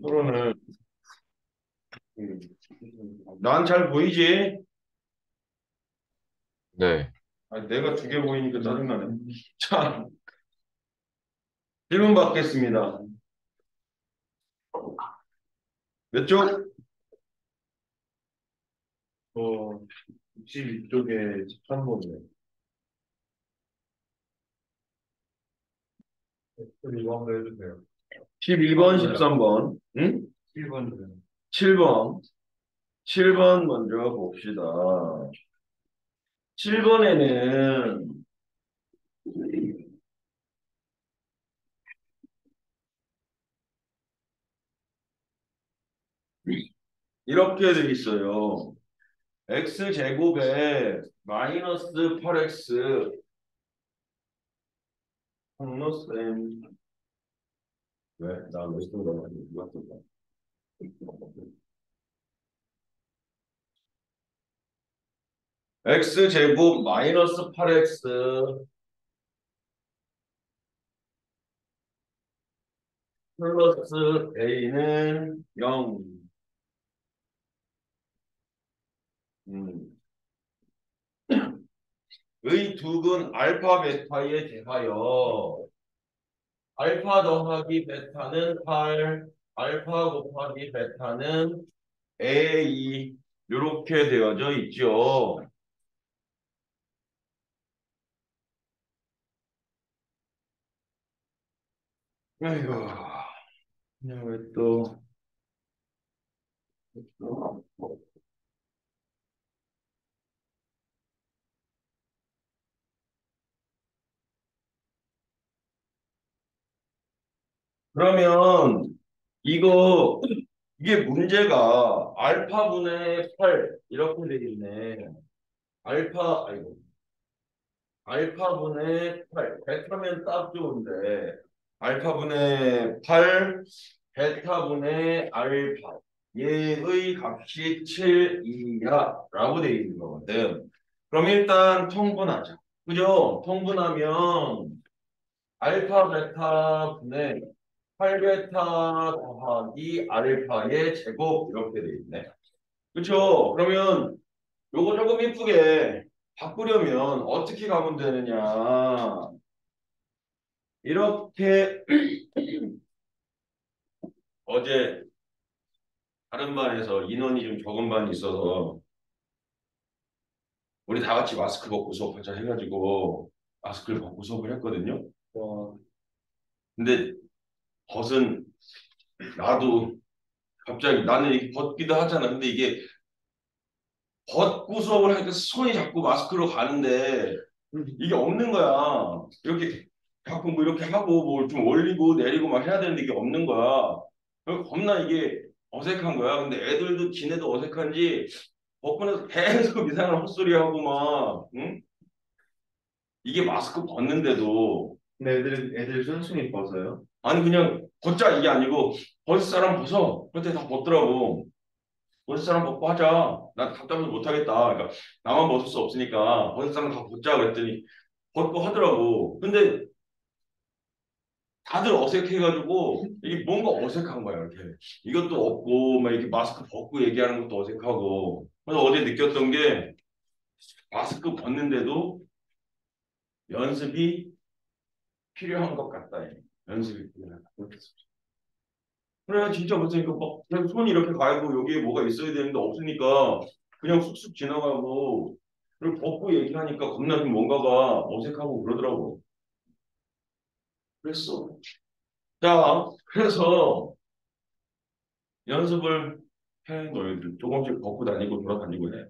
토론을 난 잘 보이지? 네. 아니, 내가 두 개 보이니까 짜증나네. 자, 질문 받겠습니다. 몇 쪽? 62쪽에 13번이네. 12번도 해주세요. 12번, 13번. 응? 7번. 7번. 7번 먼저 봅시다. 7번에는 이렇게 돼 있어요. x제곱에 마이너스 8x 플러스 m. 왜? 나왜 쓴 거야? 누가 쓴 거야? x제곱 마이너스 8x 플러스 a는 0. 음. 의 두근 알파 베타에 대하여 알파 더하기 베타는 8, 알파 곱하기 베타는 a 이렇게 되어져 있죠. 아이고, 그냥 왜 또. 그러면 이게 문제가 알파분의 8 이렇게 되겠네. 아이고. 알파분의 8. 베타면 딱 좋은데. 알파분의 8, 베타분의 알파. 얘의 값이 7, 2야. 라고 되어 있는 거거든. 그럼 일단 통분하자. 그죠? 통분하면 알파 베타분의 8베타 더하기 알파의 제곱 이렇게 되어 있네. 그쵸? 그러면 요거 조금 이쁘게 바꾸려면 어떻게 가면 되느냐. 이렇게 어제 다른 반에서 인원이 좀 적은 반이 있어서 우리 다 같이 마스크 벗고 수업하자 해가지고 마스크를 벗고 수업을 했거든요. 근데 벗은 나도 갑자기 나는 이렇게 벗기도 하잖아. 근데 이게 벗고 수업을 하니까 손이 자꾸 마스크로 가는데 이게 없는 거야. 이렇게 자꾸 뭐 이렇게 하고 뭐 좀 올리고 내리고 막 해야 되는데 이게 없는 거야. 그래서 겁나 이게 어색한 거야. 근데 애들도 지네도 어색한지 벗고 나서 계속 이상한 헛소리하고 막 응? 이게 마스크 벗는데도 근데 애들 순순히 벗어요. 아니 그냥 벗자 이게 아니고 벗을 사람 벗어. 그때 다 벗더라고. 벗을 사람 벗고 하자. 나 답답해서 못하겠다. 그러니까 나만 벗을 수 없으니까 벗을 사람 다 벗자 그랬더니 벗고 하더라고. 근데 다들 어색해가지고 이게 뭔가 어색한 거야 이렇게 이것도 없고 막 이렇게 마스크 벗고 얘기하는 것도 어색하고 그래서 어제 느꼈던 게 마스크 벗는데도 연습이 필요한 것 같다. 연습이 필요하다. 그래 진짜 못하니까 막 그냥 손이 이렇게 가고 여기에 뭐가 있어야 되는데 없으니까 그냥 쑥쑥 지나가고 그리고 벗고 얘기하니까 겁나 좀 뭔가가 어색하고 그러더라고. 그랬어. 자 그래서 연습을 해 너희들 조금씩 벗고 다니고 돌아다니고 해.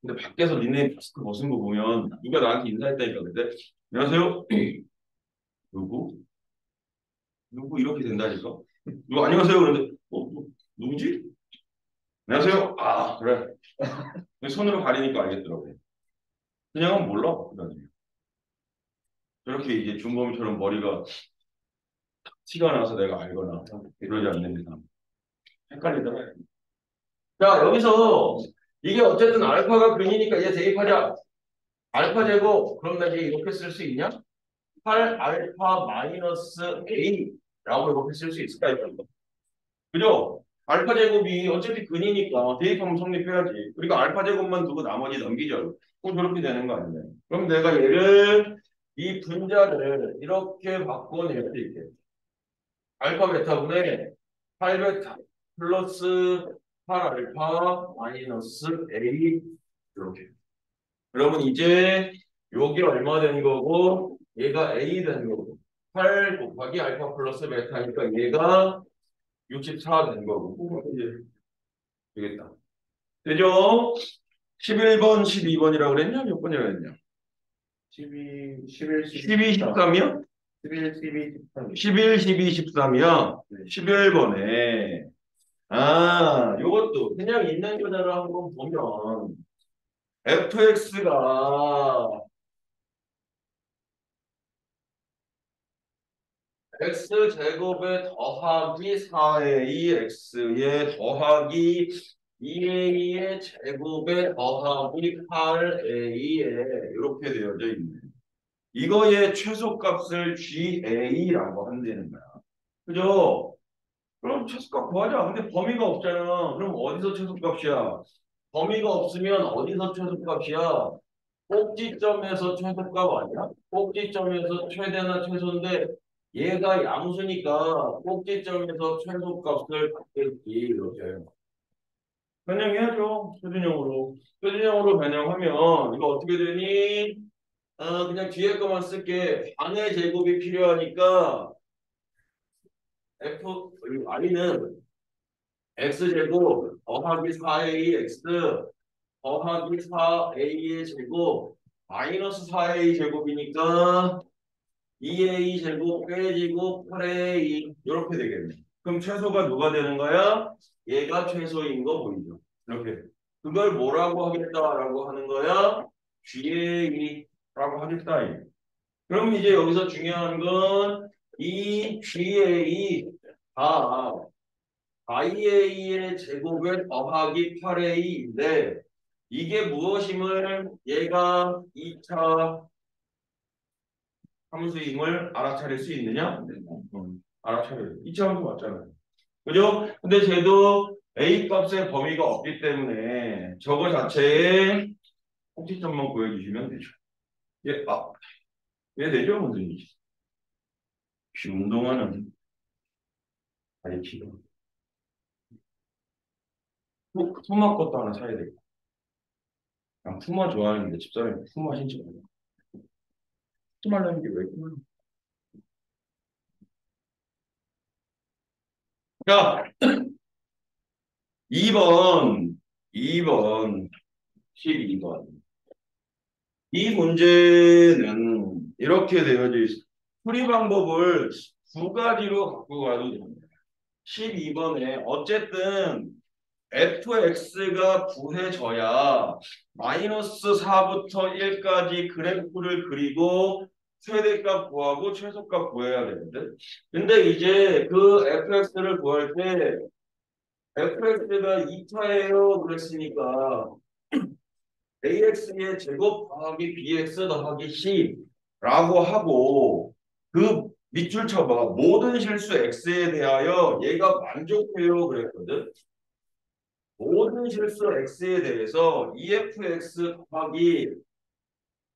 근데 밖에서 니네 마스크 벗은 거 보면 누가 나한테 인사했다니까 근데 안녕하세요 누구 누구 이렇게 된다니까 누구 안녕하세요 그런데 누구지 안녕하세요 아 그래 손으로 가리니까 알겠더라고 그냥은 몰라 그다음에 저렇게 이제 준범이처럼 머리가 티가 나서 내가 알거나 이러지 않는 이상 헷갈리더라. 자 여기서 이게 어쨌든 알파가 근이니까 얘 대입하자. 알파 제곱 그럼 내가 이렇게 쓸 수 있냐? 8 알파 마이너스 A라고 이렇게 쓸 수 있을까? 이거. 그죠? 알파 제곱이 어차피 근이니까 대입하면 성립해야지. 그리고 알파 제곱만 두고 나머지 넘기죠. 그럼 저렇게 되는 거 아니에요? 그럼 내가 얘를 이 분자를 이렇게 바꿔낼 수 있게. 알파 베타분의 8베타 플러스 8알파 마이너스 A 이렇게. 그러면 이제 요게 얼마 된 거고 얘가 A 된 거고 8 곱하기 알파 플러스 베타니까 얘가 64 된 거고 이제 되겠다. 되죠? 11번, 12번이라고 그랬냐? 몇 번이라고 그랬냐? 12, 11, 12, 13. 13이요? 11, 12, 13. 11, 12, 13이요? 네. 11번에 아, 요것도 그냥 있는 그대로 한번 보면 fx가 x제곱에 더하기 4a x에 더하기 2a의 제곱에 더하기 8a에 이렇게 되어져 있네. 이거의 최소값을 GA라고 한다는 거야. 그죠? 그럼 최소값 구하자. 근데 범위가 없잖아. 그럼 어디서 최소값이야? 범위가 없으면 어디서 최소값이야? 꼭지점에서 최소값 아니야? 꼭지점에서 최대나 최소인데 얘가 양수니까 꼭지점에서 최소값을 갖겠지 이렇게 변형해야죠. 표준형으로. 표준형으로 변형하면 이거 어떻게 되니? 그냥 뒤에 거만 쓸게. 반의 제곱이 필요하니까 F I는 X제곱 더하기 4A X 더하기 4A의 제곱 마이너스 4A 제곱이니까 2A 제곱 빼지고 8A 이렇게 되겠네. 그럼 최소가 누가 되는 거야? 얘가 최소인 거 보이죠? 이렇게. 그걸 뭐라고 하겠다라고 하는 거야? GA라고 하겠다. 그럼 이제 여기서 중요한 건 이 GA가 IA의 제곱에 더하기 8A인데 이게 무엇임을 얘가 2차 함수임을 알아차릴 수 있느냐? 알아차려요. 2차 함수 맞잖아요. 그죠? 근데 쟤도 A 값의 범위가 없기 때문에 저거 자체에 꼭지점만 구해주시면 되죠. 예, 왜 되죠? 선생님? 운동하는 아이키가. 푸마 것도 하나 사야 되고. 난 푸마 좋아하는데 집사람이 푸마 신지 몰라. 푸마라는 게 왜 푸마? 자, 2번, 12번. 이 문제는 이렇게 되어져 있어. 풀이 방법을 두 가지로 갖고 가도 됩니다. 12번에 어쨌든 fx가 구해져야 마이너스 4부터 1까지 그래프를 그리고 최대값 구하고 최소값 구해야 되거든. 근데 이제 그 fx를 구할 때 fx가 2차예요 그랬으니까 ax의 제곱 더하기 bx 더하기 c라고 하고 그 밑줄 쳐봐. 모든 실수 x에 대하여 얘가 만족해요 그랬거든. 모든 실수 x에 대해서 EFX 더하기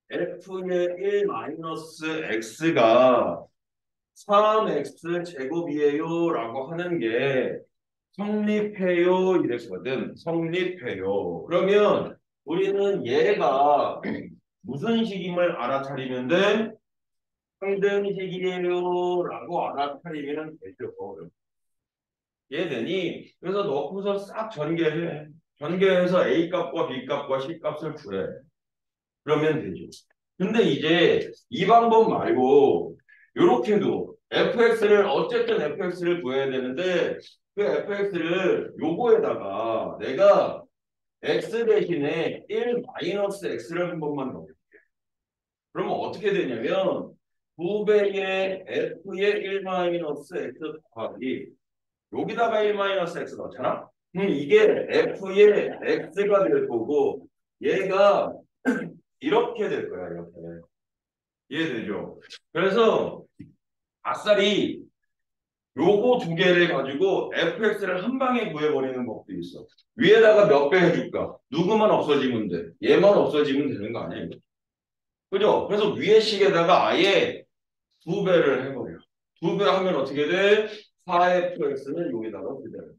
F의 1 마이너스 x가 3x 제곱이에요 라고 하는 게 성립해요 이랬거든. 성립해요. 그러면 우리는 얘가 무슨 식임을 알아차리면 돼? 상등식이에요 라고 알아차리면 되죠. 얘되니 그래서 넣고서 싹 전개해. 전개해서 A 값과 B 값과 C 값을 구해. 그러면 되죠. 근데 이제 이 방법 말고 요렇게도 fx를 어쨌든 fx를 구해야 되는데 그 fx를 요거에다가 내가 x 대신에 1 마이너스 x를 한 번만 넣을게. 그러면 어떻게 되냐면 2배의 f의 1 마이너스 x 더하기 여기다가 1 마이너스 x 넣잖아? 그럼 이게 f의 x가 될 거고 얘가 이렇게 될 거야 이렇게. 이해되죠? 그래서 아싸리 요거 두 개를 가지고 fx를 한 방에 구해버리는 법도 있어. 위에다가 몇 배 해줄까? 누구만 없어지면 돼. 얘만 없어지면 되는 거 아니야, 이거? 그죠? 그래서 위에 식에다가 아예 두 배를 해버려. 두 배 하면 어떻게 돼? 4fx는 여기다가 그대로.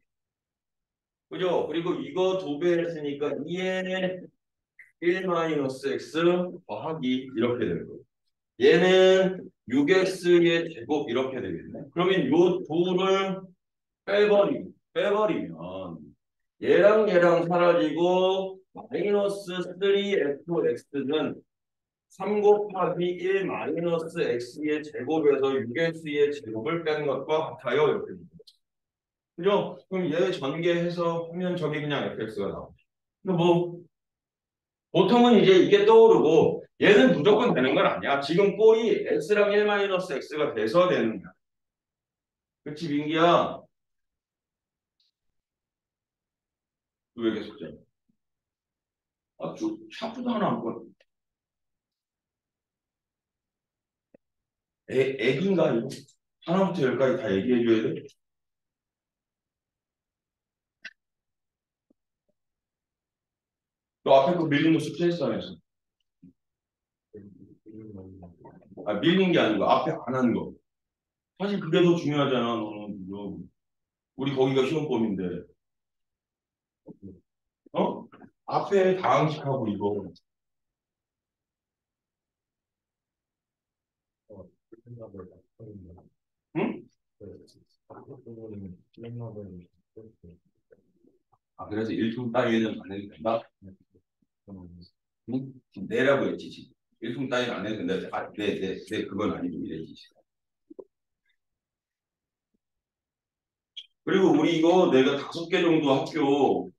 그죠? 그리고 이거 두 배 했으니까 2에 1-x 더하기 이렇게 되는 거예요. 얘는 6x의 제곱 이렇게 되겠네. 그러면 요 둘을 빼버리면 얘랑 사라지고 마이너스 3fx는 3 곱하기 1 마이너스 x의 제곱에서 6x의 제곱을 뺀 것과 같아요. 이렇게 됩니다. 그죠? 그럼 얘 전개해서 하면 저게 그냥 fx가 나오죠. 근데 뭐 보통은 이제 이게 떠오르고 얘는 무조건 되는 건 아니야. 지금 꼴이 x랑 1-x가 돼서 되는 거야. 그치, 민기야? 왜 계속 돼? 아, 쭉 샤프도 하나 안 꺼. 애기인가 이거? 하나부터 열까지 다 얘기해줘야 돼? 너 앞에 거 밀린 거 숙제했어. 아, 밀린 게 아니고 앞에 안 한 거. 사실 그게 더 중요하잖아. 너는 우리 거기가 시험범인데. 어? 앞에 다항식하고 이거. 응? 아, 그래서 일품 따위는 안 해도 된다? 응? 내라고 했지, 지금. 일품 따위는 안 해도 된다. 아, 그건 아니고 이래지. 그리고 우리 이거 내가 5개 정도 학교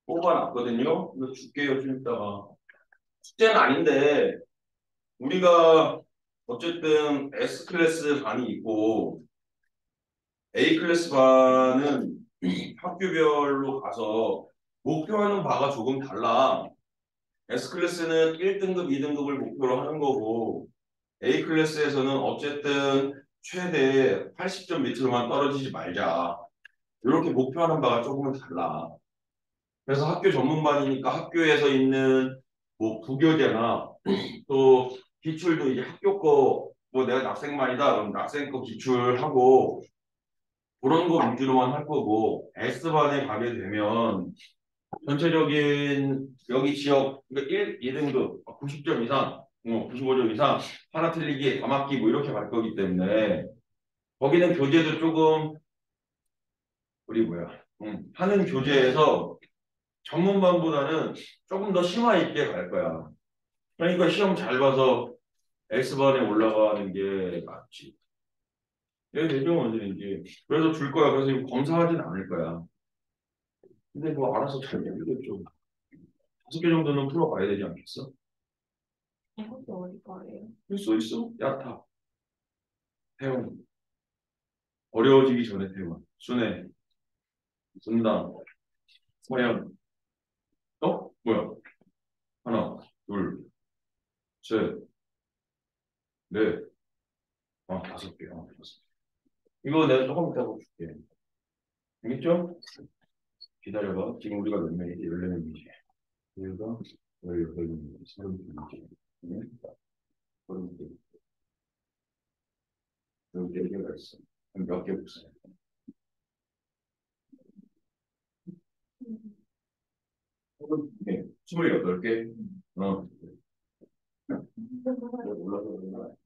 뽑아놨거든요. 이거 줄게요, 좀 이따가. 숙제는 아닌데, 우리가 어쨌든 S클래스 반이 있고, A클래스 반은 학교별로 가서 목표하는 바가 조금 달라. S클래스는 1등급, 2등급을 목표로 하는 거고, A클래스에서는 어쨌든 최대 80점 밑으로만 떨어지지 말자. 이렇게 목표하는 바가 조금은 달라. 그래서 학교 전문반이니까 학교에서 있는 뭐 부교재나 또 기출도 이제 학교 거 뭐 내가 학생반이다 그럼 학생 거 기출하고 그런 거 위주로만 할 거고 S반에 가게 되면 전체적인 여기 지역 그러니까 1, 2등급 90점 이상 95점 이상 하나 틀리기 다 맞기 뭐 이렇게 갈 거기 때문에 거기는 교재도 조금 우리 뭐야 하는 교재에서 전문반보다는 조금 더 심화 있게 갈 거야. 그러니까 시험 잘 봐서 S반에 올라가는 게 맞지. 내 대병 언제인지. 그래서 줄 거야. 그래서 이거 검사하진 않을 거야. 근데 뭐 알아서 잘 모르겠죠. 5개 정도는 풀어봐야 되지 않겠어? 이것도 어디 거예요? 써 있어? 야타. 태원. 어려워지기 전에 태원. 순회. 분당. 서현. 어? 뭐야? 하나, 둘, 셋, 넷. 아, 5개. 5개. 이거 내가 조금 이따가 줄게. 알겠죠? 기다려봐. 지금 우리가 몇 명이지? 14명이지. 우리가 18명이지. 32명이지. 그럼 여기 4개가 있어. 그럼 몇 개 복사해? 네, 28개? 어. 올라가.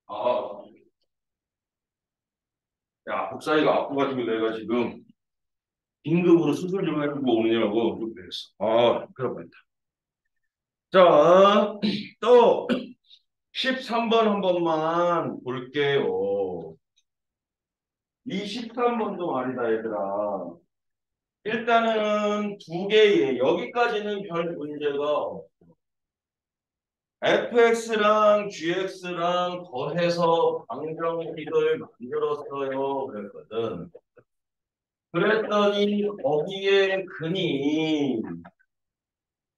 아, 야, 복사이가 아파가지고 내가 지금 긴급으로 수술 좀 해주고 오느냐고 좀 그랬어. 아, 그럴 뻔했다. 자, 또 13번 한 번만 볼게요. 이 13번도 말이다, 얘들아. 일단은 두 개의 여기까지는 별 문제가 없어. fx랑 gx랑 더해서 방정식을 만들었어요. 그랬거든. 그랬더니 거기에 근이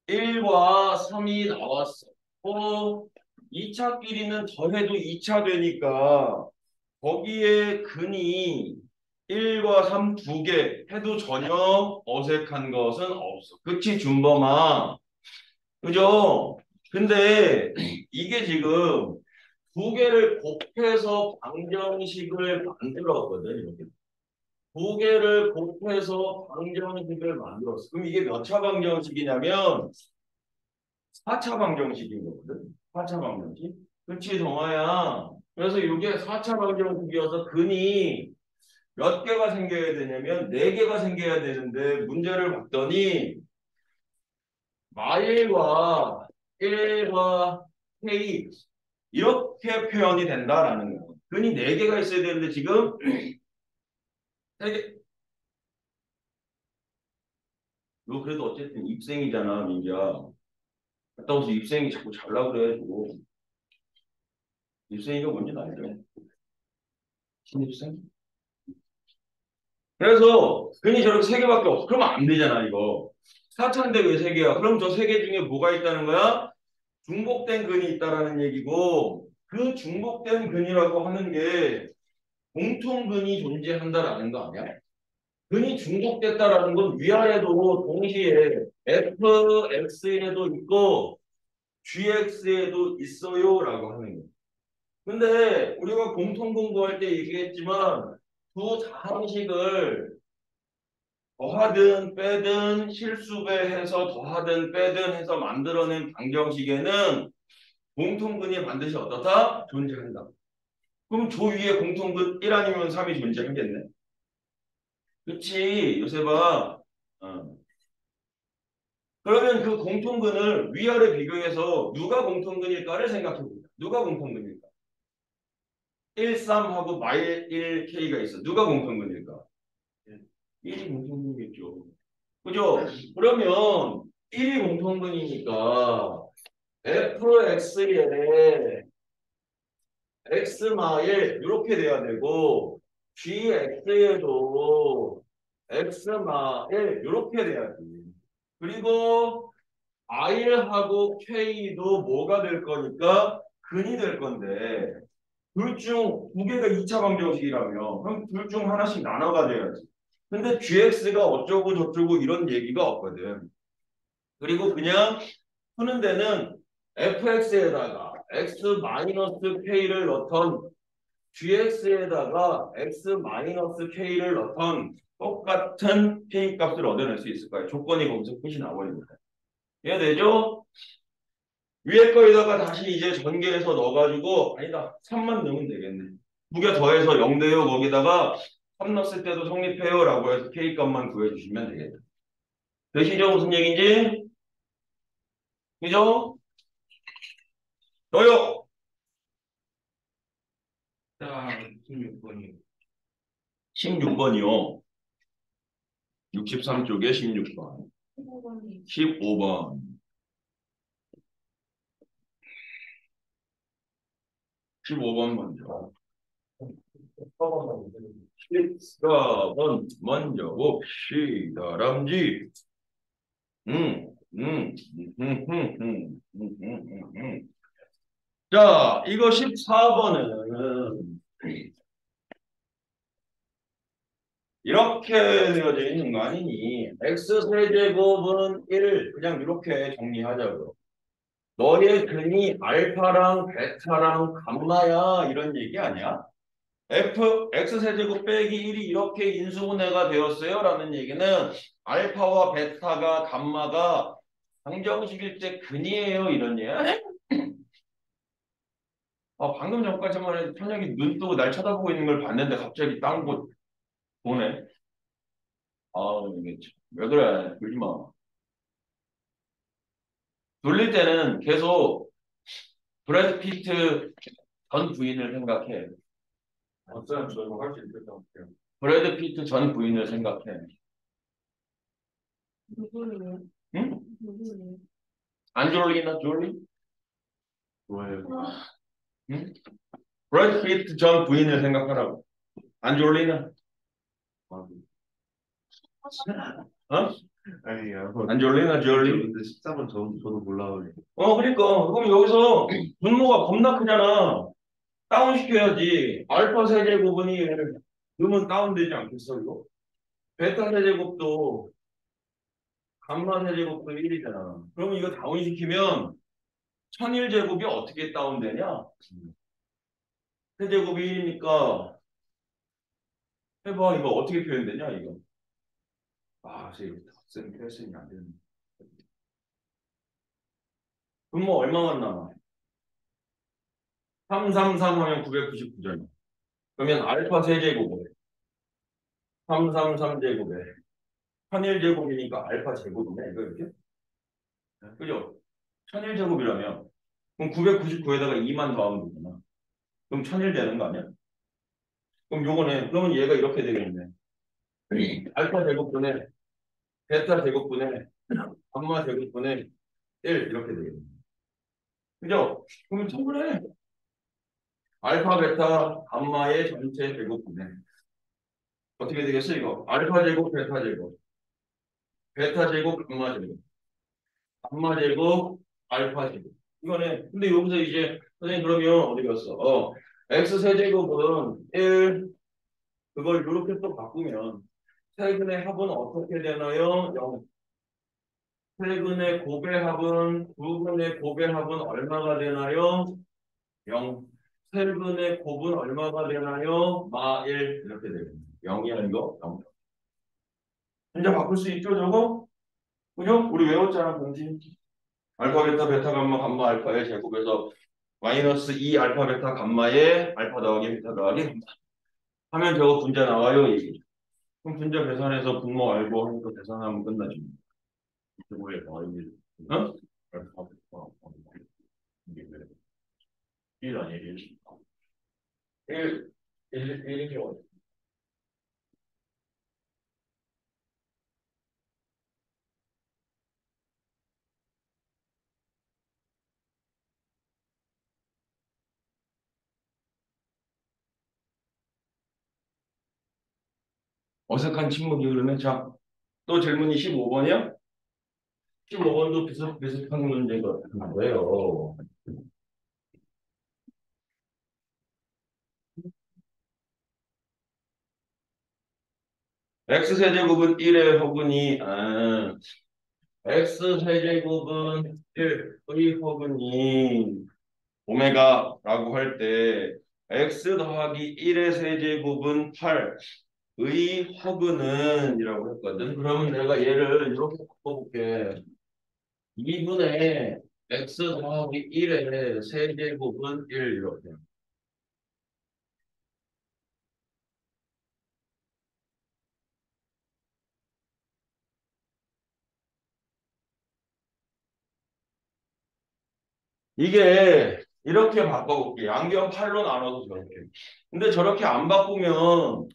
1과 3이 나왔어. 또 2차 끼리는 더해도 2차 되니까 거기에 근이 1과 3 두 개 해도 전혀 어색한 것은 없어. 그치, 준범아? 그죠? 근데 이게 지금 두 개를 곱해서 방정식을 만들었거든. 이렇게. 두 개를 곱해서 방정식을 만들었어. 그럼 이게 몇 차 방정식이냐면 4차 방정식인 거거든. 4차 방정식. 그치, 동아야. 그래서 이게 4차 방정식이어서 근이 몇 개가 생겨야 되냐면 4개가 생겨야 되는데 문제를 봤더니 마일과 1과 K 이렇게 표현이 된다라는 거예요. 근이 4개가 있어야 되는데 지금 3개. 너 그래도 어쨌든 입생이잖아, 민기야. 갔다 오서 입생이 자꾸 잘라 그래가지고. 입생이가 뭔지 알죠? 신입생? 그래서 근이 저렇게 3개밖에 없어. 그러면 안 되잖아, 이거. 4차인데 왜 3개야? 그럼 저 3개 중에 뭐가 있다는 거야? 중복된 근이 있다라는 얘기고, 그 중복된 근이라고 하는 게 공통근이 존재한다라는 거 아니야? 근이 중복됐다라는 건 위아래도 동시에 fx에도 있고 gx에도 있어요라고 하는 거야. 근데 우리가 공통 공부할 때 얘기했지만 두 다항식을 더하든 빼든 실수배해서 더하든 빼든 해서 만들어낸 방정식에는 공통근이 반드시 어떻다? 존재한다. 그럼 조 위에 공통근 1 아니면 3이 존재하겠네. 그치? 요새 봐. 어. 그러면 그 공통근을 위아래 비교해서 누가 공통근일까를 생각해 보자. 누가 공통근일까? 1, 3하고 마일 1K가 있어. 누가 공통근일까? 1이 공통근이겠죠. 그죠? 그러면 1이 공통근이니까 fx에 x 마일 이렇게 돼야 되고 gx에도 x 마일 이렇게 돼야지. 그리고 R하고 K도 뭐가 될 거니까 근이 될 건데 둘 중 두 개가 2차 방정식이라며 그럼 둘 중 하나씩 나눠 가져야지. 근데 GX가 어쩌고 저쩌고 이런 얘기가 없거든. 그리고 그냥 푸는 데는 fx에다가 x 마이너스 k를 넣던 gx에다가 x 마이너스 k를 넣던 똑같은 k 값을 얻어낼 수 있을 거예요. 조건이 거기서 끝이 나버립니다. 이해되죠? 위에 거에다가 다시 이제 전개해서 넣어가지고 아니다 3만 넣으면 되겠네. 두 개 더해서 0 돼요. 거기다가 3 넣었을 때도 성립해요 라고 해서 k 값만 구해주시면 되겠다. 되시죠? 무슨 얘기인지? 그죠? 넣어요. 자, 16번이요. 16번이요. 63쪽에 16번. 15번이 15번. 15번 먼저. 14번 먼저 봅시다. 람지. 음, 음, 음, 음, 음, 자, 이거 14번은 이렇게 되어져 있는 거 아니니? x세제곱은 1 그냥 이렇게 정리하자고. 너의 근이 알파랑 베타랑 감마야 이런 얘기 아니야? x세제곱 빼기 1이 이렇게 인수분해가 되었어요 라는 얘기는 알파와 베타가 감마가 방정식일 때 근이에요 이런 얘기야? 방금 전까지만 해도 천혁이 눈 뜨고 날 쳐다보고 있는 걸 봤는데 갑자기 딴 곳 보네. 이게 참. 왜 그래? 그러지 마. 돌릴 때는 계속 브래드 피트 전 부인을 생각해. 어쩌면 저 이거 할 수 있을 것 같아요. 브래드 피트 전 부인을 생각해. 누구예요? 응? 누구예요? 안졸리나 졸리? 좋아요. 응? 브래드 피트 전 부인을 생각하라고. 안졸리나? 어? 아니요. 안졸리나 졸리? 근데 13은 저도 몰라요. 그러니까 그럼 여기서 분모가 겁나 크잖아. 다운 시켜야지. 알파 세제곱은이 그러면 다운되지 않겠어 이거? 베타 세제곱도 감마 세제곱도 1이잖아. 그러면 이거 다운 시키면 1001제곱이 어떻게 다운되냐? 세제곱이 1이니까 해봐 이거 어떻게 표현되냐 이거. 이거 쌤 표현이 안 되는. 분모 얼마만 남아? 333 하면 999잖아. 그러면 알파 세제곱에 333제곱에 1001제곱이니까 알파 제곱이네 이거 이렇게? 그죠? 1001제곱이라면 그럼 999에다가 2만 더하면 되잖아. 그럼 1001 되는 거 아니야? 그럼 요거네. 그러면 얘가 이렇게 되겠네. 알파 제곱분의 베타 제곱분의 감마 제곱분의 1 이렇게 되겠네. 그죠? 그러면 처분해. 알파 베타 감마의 전체 제곱분의 어떻게 되겠어 이거? 알파 제곱 베타 제곱 베타 제곱 감마 제곱 감마 제곱 알파 제곱 이거네. 근데 여기서 이제 선생님 그러면 어디 갔어? x 세제곱은 1 그걸 이렇게 또 바꾸면 최근의 합은 어떻게 되나요? 0. 최근의 곱의 합은 부분의 곱의 합은 얼마가 되나요? 0. 최근의 곱은 얼마가 되나요? 마 1. 이렇게 되겠네요. 0이 아니고 0. 이제 바꿀 수 있죠, 저거? 그죠? 우리 외웠잖아, 공지. 알파, 베타, 베타, 감마, 감마, 알파의 제곱에서 마이너스 2 알파, 베타, 감마의 알파 더하기 베타 더하기 감마. 하면 저거 분자 나와요, 이게. 그럼 분자 계산해서 분모 알고 하니까 계산하면 끝나죠. 이게 뭐 어? 알파, 베타, 감마. 이게 왜? 1 아니에요, 1. 1, 1, 1이요. 어색한 침묵이 흐르네. 자, 또 질문이 15번이야? 15번도 비슷한 문제가 뭐예요? x세제곱은 1의 허근이 x세제곱은 1의 허근이 오메가라고 할 때 x 더하기 1의 세제곱은 8의 허근은 이라고 했거든. 그러면 내가 얘를 이렇게 바꿔볼게. 2분의 x 더하기 1의 세제곱은 1 이렇게. 이게 이렇게 바꿔볼게. 양변 8로 나눠서 저렇게. 근데 저렇게 안 바꾸면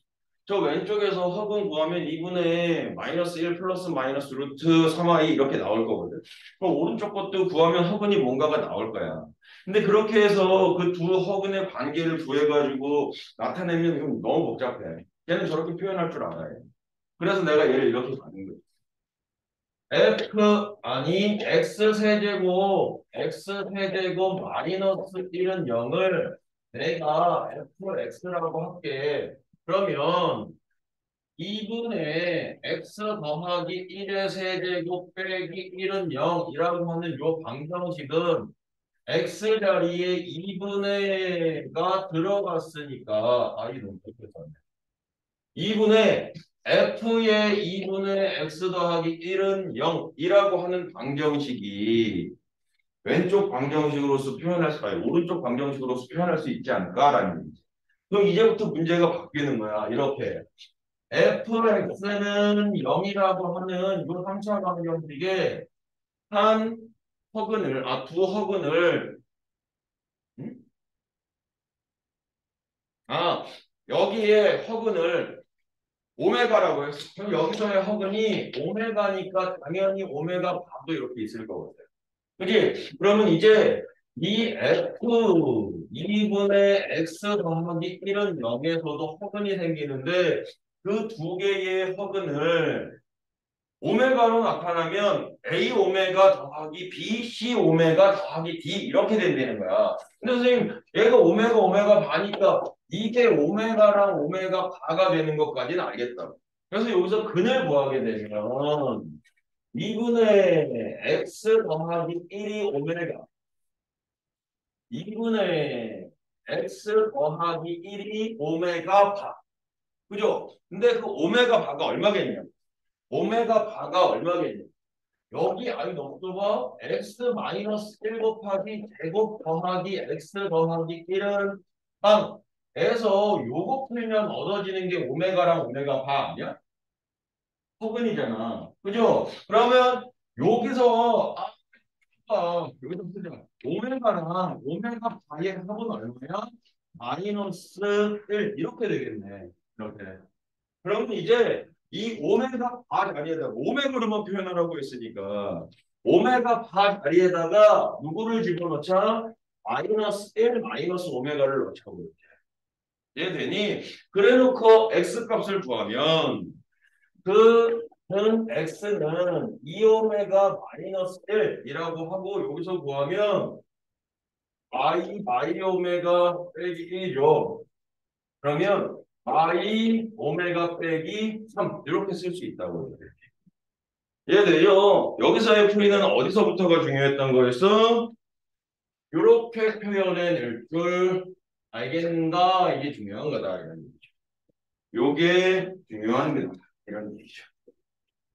저 왼쪽에서 허근 구하면 2분의 마이너스 1 플러스 마이너스 루트 3i 이렇게 나올 거거든. 그럼 오른쪽 것도 구하면 허근이 뭔가가 나올 거야. 근데 그렇게 해서 그 두 허근의 관계를 구해가지고 나타내면 이건 너무 복잡해. 얘는 저렇게 표현할 줄 알아요. 그래서 내가 얘를 이렇게 가는 거야. x 세제곱 마이너스 1은 0을 내가 fx라고 할게. 그러면 2분의 x 더하기 1의 세제곱 빼기 1은 0이라고 하는 요 방정식은 x 자리에 2분의가 들어갔으니까 이런 뜻이었네. 2분의 f의 2분의 x 더하기 1은 0이라고 하는 방정식이 왼쪽 방정식으로서 표현할 수, 아니 오른쪽 방정식으로서 표현할 수 있지 않을까라는 얘기지. 그럼 이제부터 문제가 바뀌는 거야. 이렇게. fx는 0이라고 하는 이 3차 방정식에 한 허근을, 두 허근을, 음? 여기에 허근을 오메가라고 했어. 그럼 여기서의 허근이 오메가니까 당연히 오메가 바도 이렇게 있을 거거든. 그지? 그러면 이제 이 f 2분의 x 더하기 1은 0에서도 허근이 생기는데 그 두 개의 허근을 오메가로 나타나면 A 오메가 더하기 B, C 오메가 더하기 D 이렇게 된다는 거야. 근데 선생님 얘가 오메가 바니까 이게 오메가랑 오메가 바가 되는 것까지는 알겠다고. 그래서 여기서 근을 구하게 되면 2분의 x 더하기 1이 오메가 2분의 x 더하기 1이 오메가 바. 그죠? 근데 그 오메가 바가 얼마겠냐? 오메가 바가 얼마겠냐? 여기 아이 너무 좁아. x 마이너스 1 곱하기 제곱 더하기 x 더하기 1은 빵에서 요거 풀면 얻어지는 게 오메가랑 오메가 바 아니야? 허근이잖아. 그죠? 그러면 여기서 여기서 쓰자. 오메가랑 오메가 바의 합은 얼마야? 마이너스 1 이렇게 되겠네. 이렇게. 그러면 이제 이 오메가 바 자리에다가 오메가로만 표현하라고 했으니까 오메가 바 자리에다가 누구를 집어넣자? 마이너스 1 마이너스 오메가를 넣자고 이렇게. 이해되니? 그래놓고 x 값을 구하면 그는 x는 2오메가 마이너스 1이라고 하고 여기서 구하면 마이 오메가 빼기 1이죠. 그러면 i 오메가 빼기 3 이렇게 쓸 수 있다고. 이해돼요? 여기서의 풀이는 어디서부터가 중요했던 거였어? 이렇게 표현해낼 줄 알겠는가? 이게 중요한 거다. 이런 얘기죠. 요게 중요한 거다. 이런 얘기죠.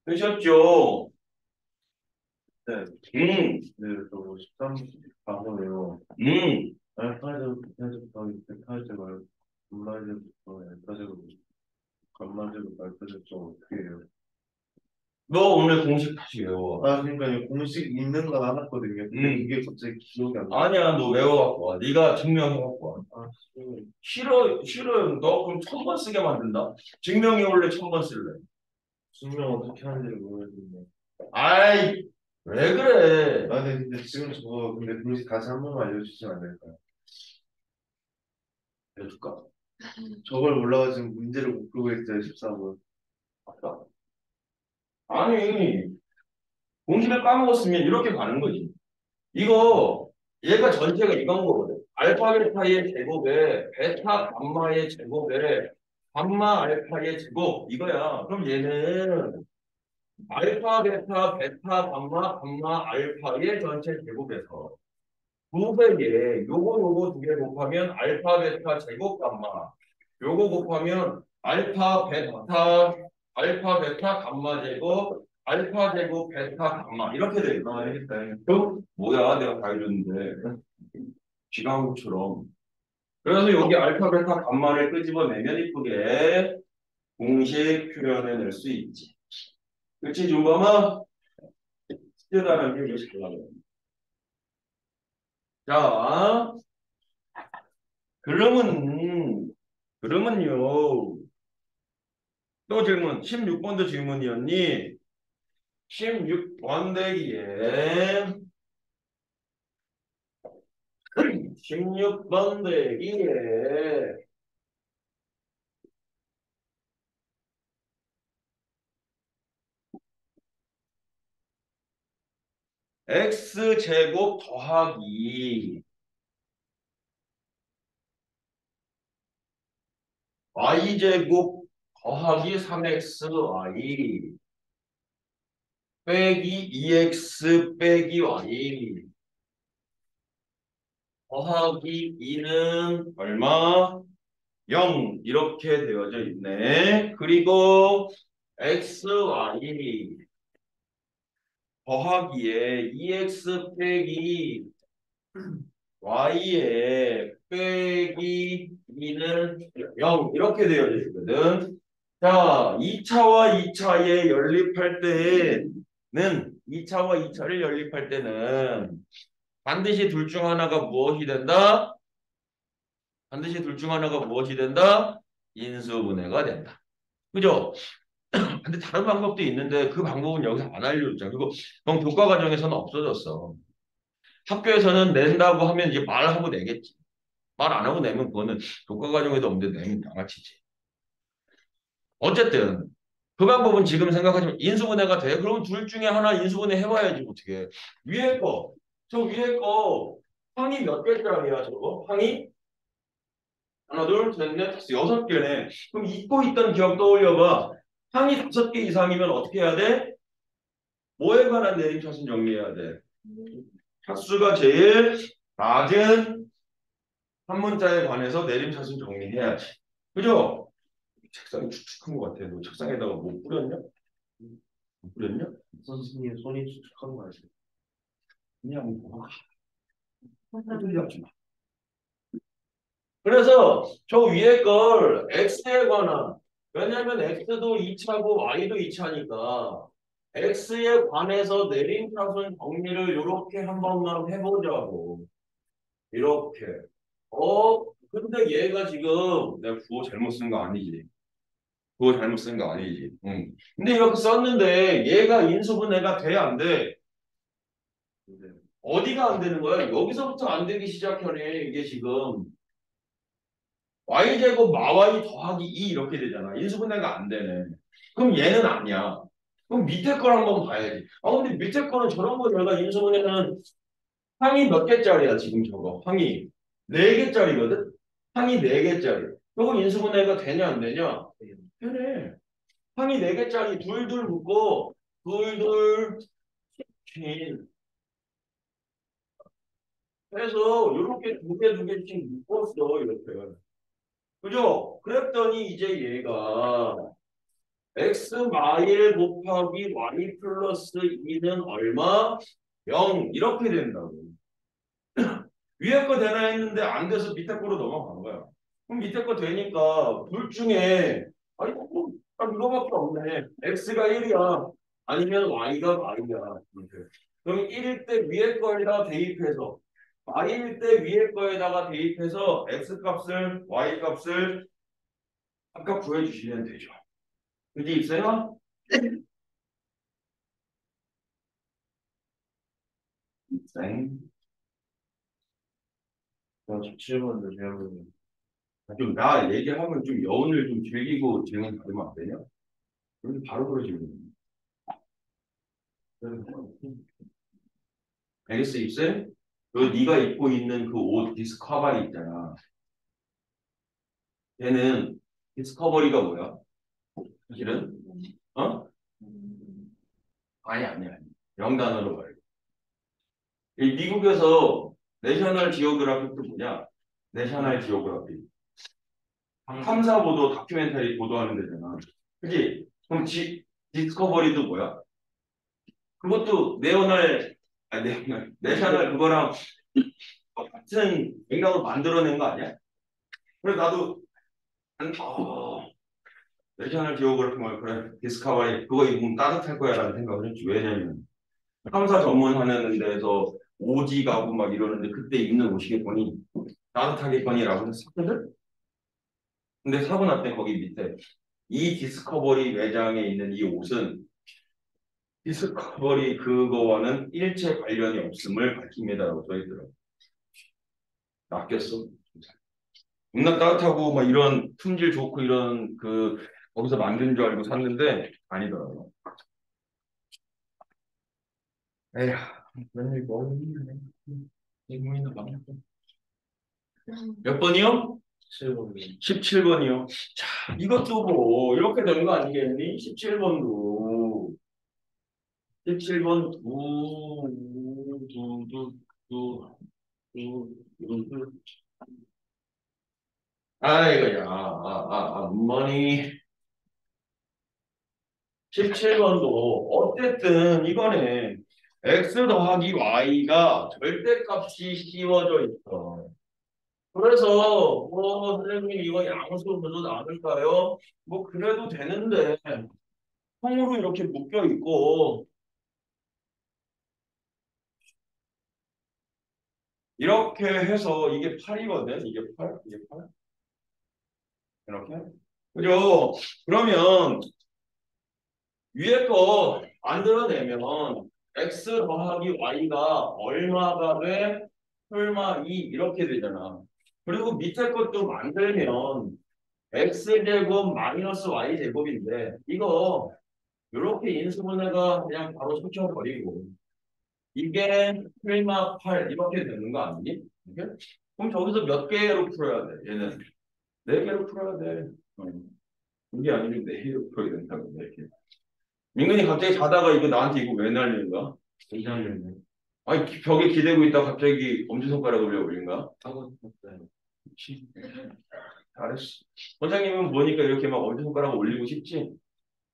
되셨죠? 네. 음, 네, 저 13, 방송에요. 음. 알파제곱, 베타제곱, 베타제곱, 감마제곱, 알파제곱, 감마제곱, 알파제곱 어떻게 해요? 너 오늘 공식 다시 외워. 그러니까 공식 있는 건 알았거든요. 근데 이게 갑자기 기억이 안 나. 아니야, 너 외워갖고 와. 네가 증명해갖고 와. 싫어요. 싫어. 너 그럼 1000번 쓰게 만든다. 증명이 원래 1000번 쓸래. 증명 어떻게 하는지 모르겠는데. 아이, 왜 그래? 근데 지금 근데 공식 다시 한 번만 알려주시면 안 될까요? 해줄까? 저걸 몰라가지고 문제를 못 풀고 있어요, 14번. 맞다. 아니, 공식을 까먹었으면 이렇게 가는 거지. 이거, 얘가 전체가 이건 거거든. 알파 베타의 제곱에 베타 감마의 제곱에 감마 알파의 제곱 이거야. 그럼 얘는 알파 베타 베타 감마 알파의 전체 제곱에서 두 배에 요거 두 개 곱하면 알파 베타 제곱 감마 요거 곱하면 알파 베타 감마 제곱 알파 제곱 베타 감마 이렇게 돼 있어. 알겠다. 뭐야 내가 다 해줬는데 쥐강구처럼. 그래서 여기 알파 베타 감마를 끄집어내면 이쁘게 공식 표현해낼 수 있지. 그치 준범아? 스테다는 게 이렇게 잘나가요. 자, 그러면요. 또 질문, 16번도 질문이었니? 16번 대기에 16번 대기에 x제곱 더하기 y제곱 더하기 3xy 빼기 2x 빼기 y 더하기 2는 얼마? 0 이렇게 되어져 있네. 그리고 xy 더하기에 2x 빼기 y에 빼기 2는 0 이렇게 되어져 있거든. 자, 2차와 2차에 연립할 때는 2차와 2차를 연립할 때는 반드시 둘 중 하나가 무엇이 된다? 반드시 둘 중 하나가 무엇이 된다? 인수분해가 된다. 그죠? 근데 다른 방법도 있는데 그 방법은 여기서 안 알려줬잖아. 그리고 그럼 교과 과정에서는 없어졌어. 학교에서는 낸다고 하면 이제 말하고 내겠지. 말 안 하고 내면 그거는 교과 과정에도 없는데 내면 양아치지. 어쨌든 그 방법은 지금 생각하시면 인수분해가 돼. 그러면 둘 중에 하나 인수분해 해봐야지 어떻게. 위에 거. 저 위에 거 항이 몇 개짜리야 저거? 항이 하나 둘 셋 넷 다섯 여섯 개네. 그럼 잊고 있던 기억 떠올려봐. 항이 다섯 개 이상이면 어떻게 해야 돼? 뭐에 관한 내림차순 정리해야 돼? 차수가 제일 낮은 한 문자에 관해서 내림차순 정리해야지. 그죠? 책상이 축축한 것 같아. 너 책상에다가 뭐 뿌렸냐? 못 뿌렸냐? 선생님 손이 축축한 거 아시죠? 그냥 뭐 흔들리지 마. 그래서 저 위에 걸 x에 관한 왜냐면 x도 2차고 y도 2차니까 x에 관해서 내림차순 정리를 이렇게 한 번만 해보자고. 이렇게. 근데 얘가 지금 내가 구호 잘못 쓴 거 아니지? 구호 잘못 쓴 거 아니지? 응. 근데 이렇게 썼는데 얘가 인수분해가 돼, 안 돼? 어디가 안 되는 거야? 여기서부터 안 되기 시작하네. 이게 지금 y제곱 마y 더하기 2 이렇게 되잖아. 인수분해가 안 되네. 그럼 얘는 아니야. 그럼 밑에 걸 한번 봐야지. 근데 밑에 거는 저런 거 내가 인수분해는 항이 몇 개짜리야 지금 저거. 항이 4개짜리거든? 항이 4개짜리. 이거 인수분해가 되냐 안 되냐? 되네. 항이 4개짜리 둘둘 묶고 둘둘 긴 해서 이렇게 두 개씩 묶었어 이렇게. 그죠? 그랬더니 이제 얘가 x 마일 곱하기 y 플러스 2는 얼마? 0 이렇게 된다고. 위에 거 되나 했는데 안 돼서 밑에 거로 넘어간 거야. 그럼 밑에 거 되니까 둘 중에 아니 딱 이거밖에 없네. x가 1이야. 아니면 y가 y야. 이렇게. 그럼 1일 때 위에 거에다 대입해서 y일 때 위에 거에다가 대입해서 x 값을 y 값을 아까 구해주시면 되죠. 그지 있어요? 땡. 17번도 제가 보면 좀 나 얘기하면 좀 여운을 좀 즐기고 진행 받으면 안 되냐? 그럼 바로 그러시면 알겠어 입쌤? 그 네가 입고 있는 그 옷 디스커버리 있잖아. 얘는 디스커버리가 뭐야? 사실은 어? 아니. 영단어로 말해. 이 미국에서 내셔널 지오그래피도 뭐냐? 내셔널 지오그래피. 탐사 보도 다큐멘터리 보도하는 데잖아. 그지? 그럼 디스커버리도 뭐야? 그것도 내셔널 그거랑 같은 맥락으로 만들어낸 거 아니야? 그래서 나도 내셔널 지오그래피 말 그래 디스커버리 그거 입으면 따뜻할 거야라는 생각을 했지. 왜냐면 탐사 전문하는 데서 오지 가고 막 이러는데 그때 입는 옷이겠거니 따뜻하겠거니라고 샀거든. 근데 사고 났더니 거기 밑에 이 디스커버리 매장에 있는 이 옷은 디스커버리 그거와는 일체 관련이 없음을 밝힙니다라고 써있더라고. 낚였어. 겁나 따뜻하고 막 이런 품질 좋고 이런 그 거기서 만든 줄 알고 샀는데 아니더라고. 에휴, 맨날 너무 힘드네. 이모이나 많아. 몇 번이요? 17번도 17번이요. 자, 이것도 뭐 이렇게 되는 거 아니겠니? 17번도 17번 두두두두두 아이고야 머니 17번도 어쨌든 이거는 x 더하기 y가 절대값이 씌워져 있어. 그래서 선생님 이거 양수로 넣어도 나을까요? 뭐 그래도 되는데 통으로 이렇게 묶여 있고 이렇게 해서 이게 8이거든. 이게 8, 이게 8. 이렇게. 그죠? 그러면 위에 거 만들어내면 x 더하기 y가 얼마가 돼? 설마 2 이렇게 되잖아. 그리고 밑에 것도 만들면 x제곱 마이너스 y제곱인데 이거 이렇게 인수분해가 그냥 바로 속혀버리고 이게 설마 8 이렇게 되는 거 아니니? 이렇게? 그럼 저기서 몇 개로 풀어야 돼? 얘는 4개로 풀어야 돼. 이게 아니면 4개로 풀어야 된다고. 이렇게. 민근이 갑자기 자다가 이거 나한테 이거 왜 날리는 거야? 이상했네. 아니 벽에 기대고 있다 갑자기 엄지손가락을 왜 올린 거야? 하고 싶었어요. 그치. 잘했어. 원장님은 보니까 이렇게 막 엄지손가락을 올리고 싶지?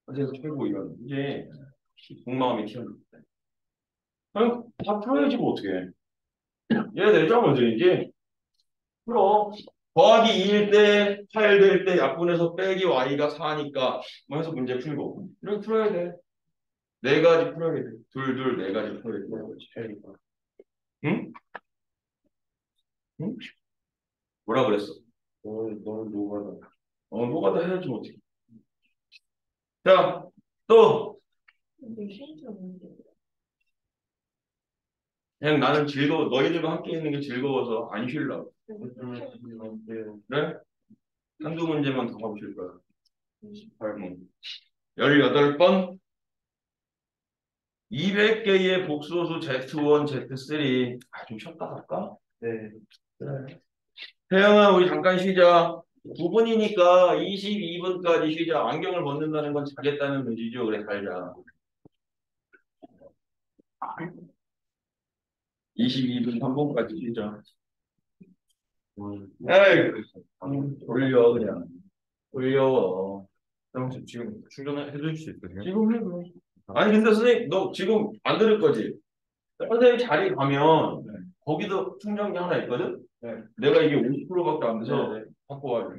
그래서 최고 이건 이제 속마음이 튀어나왔다. 그럼 다 풀어야지 뭐 어떻게 해. 얘 내장 문제인지 풀어. 더하기 2일 때, 8 될 때 약분해서 빼기 y가 4니까 뭐 해서 문제 풀고 이렇게 풀어야 돼. 4가지 풀어야 돼. 둘, 4가지 풀어야 돼. 그러니까. 응? 응? 뭐라 그랬어? 너무 노가다. 뭐가 다 해야지 뭐 어떻게. 자, 또 근데 실제로 뭔데? 그냥 나는 즐거워. 너희들과 함께 있는 게 즐거워서 안 쉬려고. 그래? 한두 문제만 더 하고 쉴 거야. 18문. 18번. 200개의 복소수 Z1, Z3. 좀 쉬었다 갈까? 네. 그래. 태영아, 우리 잠깐 쉬자. 9분이니까 22분까지 쉬자. 안경을 벗는다는 건 자겠다는 의지죠. 그래, 살자. 22분 3분까지 쉬자. 에이, 돌려, 그냥. 돌려. 형 지금 충전해 줄 수 있거든요. 지금 해, 그럼. 아니, 근데 선생님, 너 지금 안 들을 거지? 선생님 자리 가면 거기도 충전기 하나 있거든? 네. 내가 이게 50%밖에 안 돼서 네, 네. 갖고 와야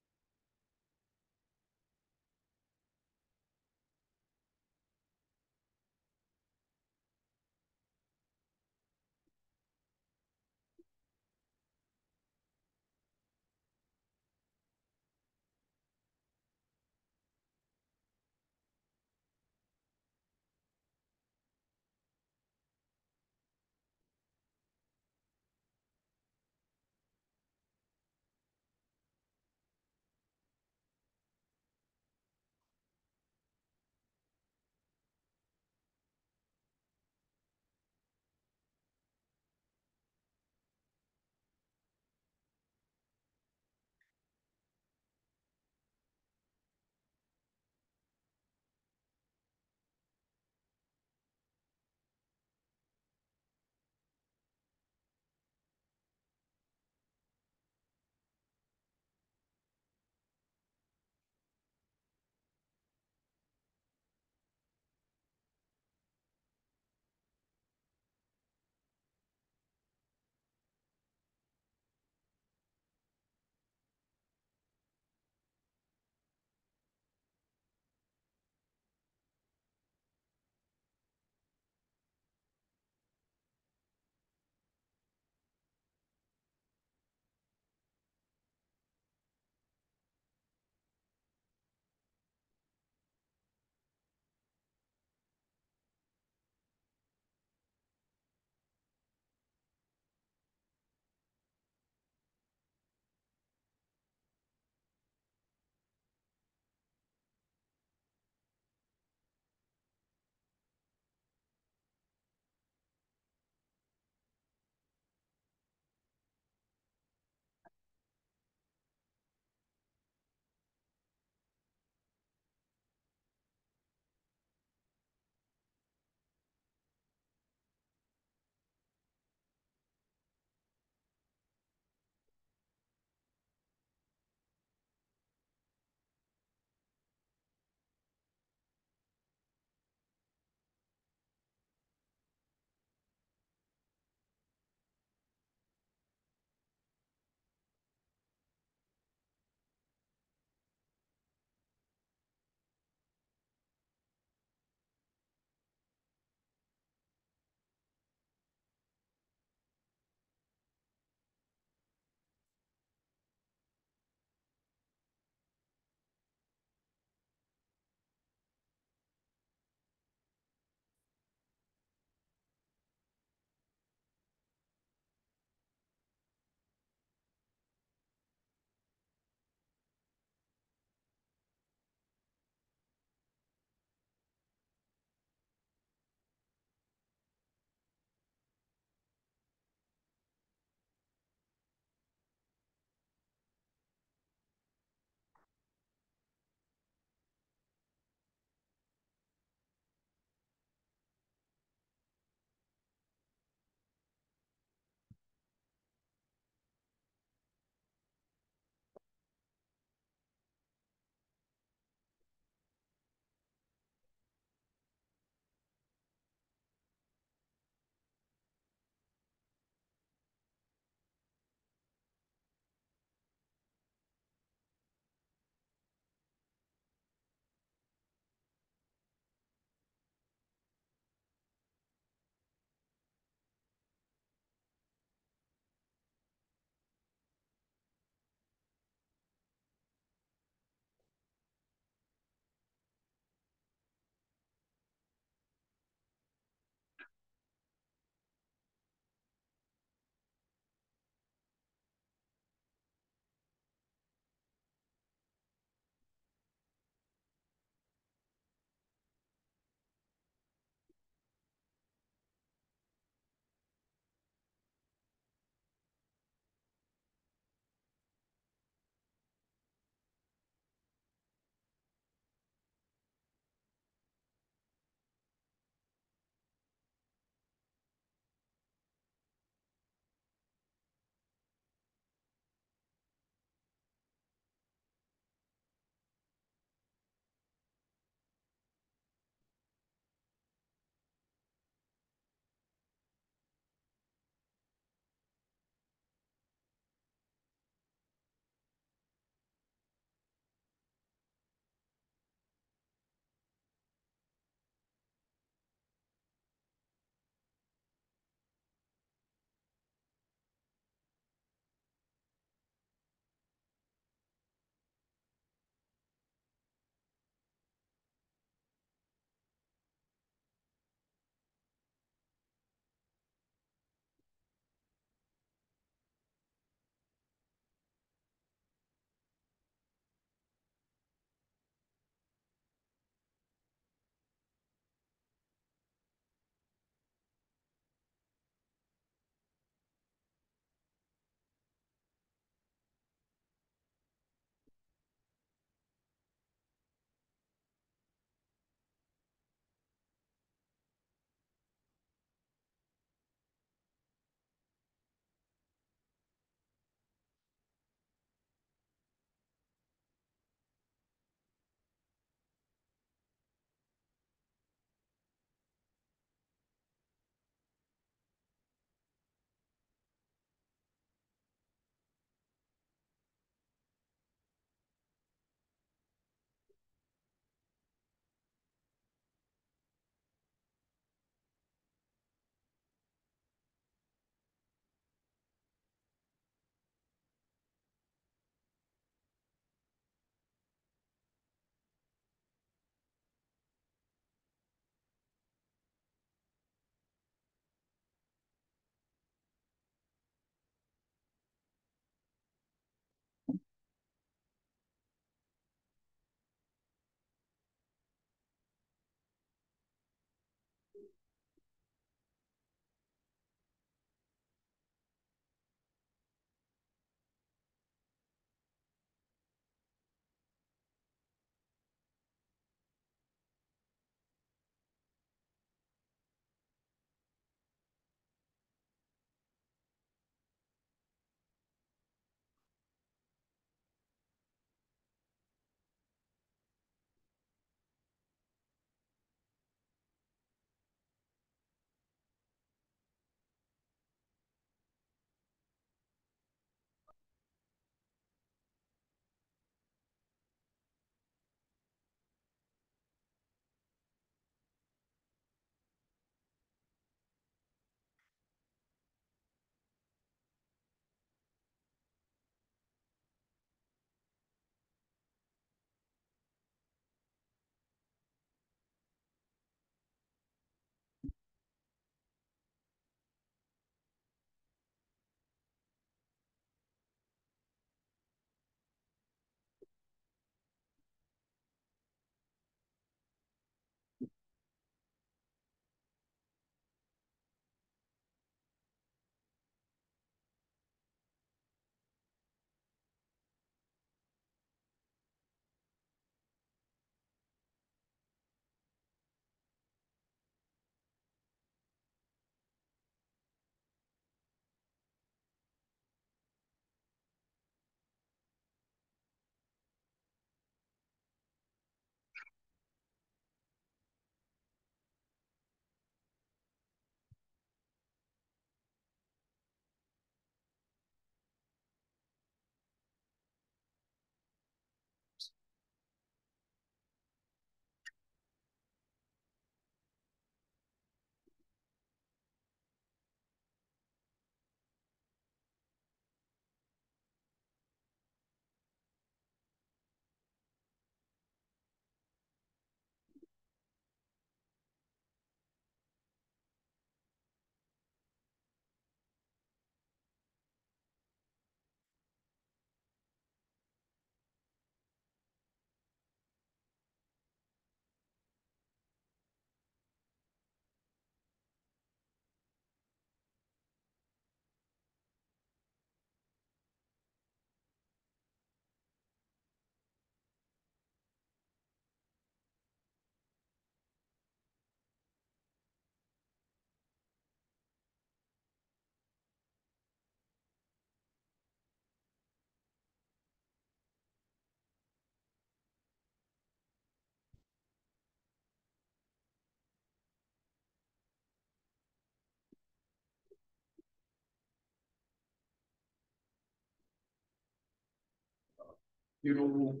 뒤로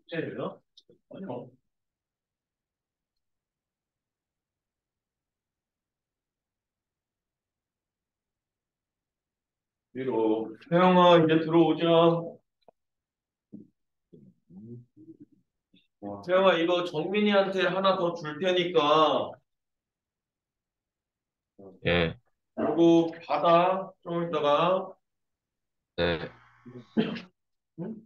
째려요? 아니요. 뒤로. 태영아 이제 들어오자. 태영아 이거 정민이한테 하나 더 줄 테니까 예, 요거 받아. 좀 이따가. 네. 응?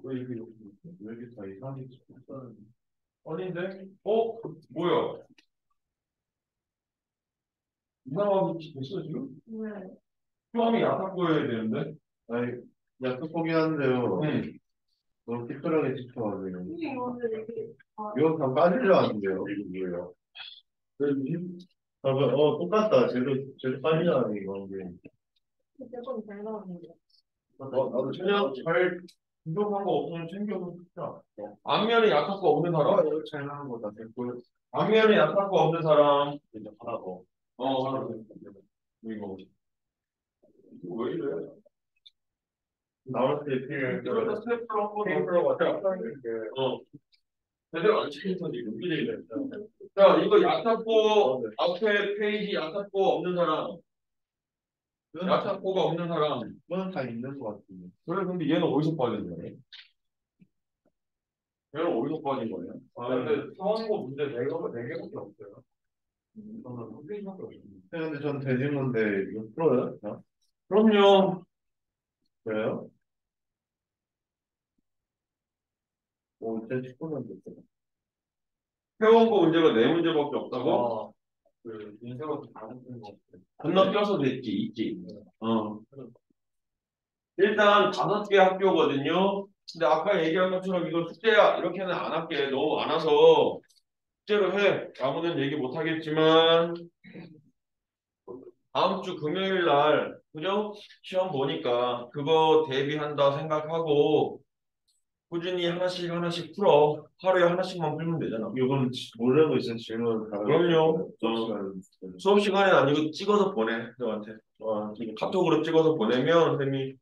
왜 이게 여기 왜 이렇게 다 이상하게 찍혔어? 아닌데? 뭐야? 이상하게 찍혔어 지금? 네. 표함이 약한 거여야 되는데? 아니, 약속 포기하는데요. 응. 너무 삐뚤하게 찍혀가지고. 근데 이거는 이게 이건 다 빠지려 하는데요. 이거 뭐예요? 똑같다. 쟤도 빠지려 하는 이건 게. 조금 잘 나오는데. 나도 그냥 잘 부족한 거 없으면 챙겨서 쓰자. 앞면에 약한 거 없는 사람? 이거 잘 나온 거다. 됐고. 앞면에 약한 거 없는 사람? 이제 하나 더. 하나 더. 이거. 이거 왜 이래? 나올 때 필요해. 이러다 스태프로 한번 테이블로 더. 왔다 갔다 하는 게. 제대로 안 챙겨서 이거 이래. 자, 이거 약삭고 앞에 페이지 약삭고 없는 사람. 약삭고가 없는 사람. 그건 다 있는 것 같은데. 그래, 근데 얘는 어디서 빠진 거야? 얘는 어디서 빠진 거예요? 근데 상황고 문제 4개밖에 없어요. 저는 한 페이지밖에 없어요. 근데 전 되진 건데 이거 풀어요? 자, 그럼요. 그래요? 이제 19년 됐어요. 회원고 문제가 4문제밖에 없다고? 그 인쇄가 잘못된 것 같아요. 건너뛰어서 됐지, 있지. 일단 5개 학교거든요. 근데 아까 얘기한 것처럼 이거 숙제야. 이렇게는 안 할게. 너무 많아서 숙제로 해. 아무는 얘기 못 하겠지만 다음 주 금요일 날, 그죠? 시험 보니까 그거 대비한다 생각하고 꾸준히 하나씩 하나씩 풀어. 하루에 하나씩만 풀면 되잖아. 이건 모르고 있는 질문 그럼요. 시간. 수업 시간에 아니고 찍어서 보내. 너한테. 카톡으로 찍어서 보내면 선생님이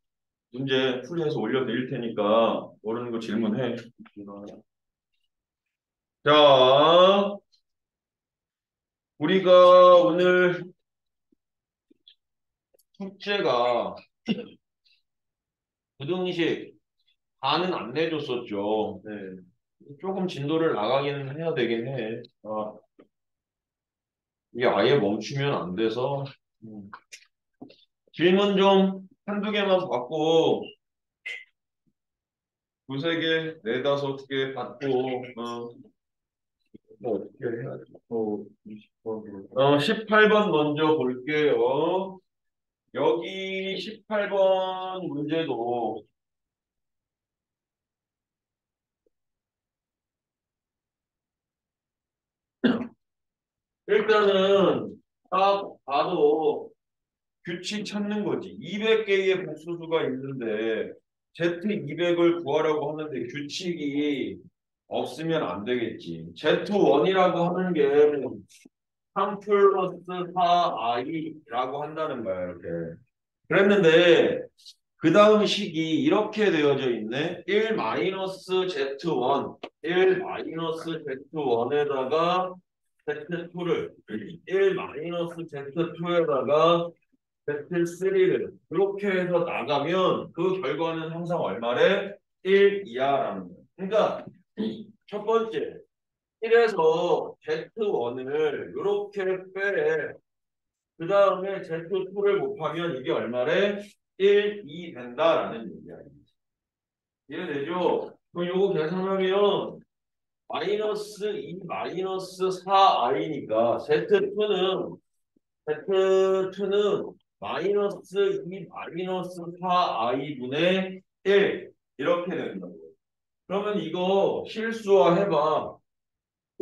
문제 풀이해서 올려드릴 테니까 모르는 거 질문해. 자, 우리가 오늘 숙제가 부등식 다는 안 내줬었죠. 네. 조금 진도를 나가긴 해야 되긴 해. 이게 아예 멈추면 안 돼서 질문 좀 한두 개만 받고 두세 개, 네다섯 개 받고 뭐 어떻게 해야 돼? 20번. 18번 먼저 볼게요. 여기 18번 문제도 일단은 딱 봐도 규칙 찾는 거지. 200개의 복수수가 있는데 Z200을 구하라고 하는데 규칙이 없으면 안 되겠지. Z1이라고 하는 게 3 플러스 4i라고 한다는 거야, 이렇게. 그랬는데 그 다음 식이 이렇게 되어져 있네. 1 마이너스 Z1, 1 마이너스 Z1에다가 Z2를 1 마이너스 Z2에다가 Z3를 이렇게 해서 나가면 그 결과는 항상 얼마래? 1 이하라는 거야. 그러니까 첫 번째 1에서 Z1을 이렇게 빼. 그 다음에 Z2를 곱하면 이게 얼마래? 1, 2 된다라는 얘기야. 이해되죠? 그럼 요거 계산하면 마이너스 2 마이너스 4i니까 Z2는 마이너스 2 마이너스 4i분의 1 이렇게 된다고. 그러면 이거 실수화해봐.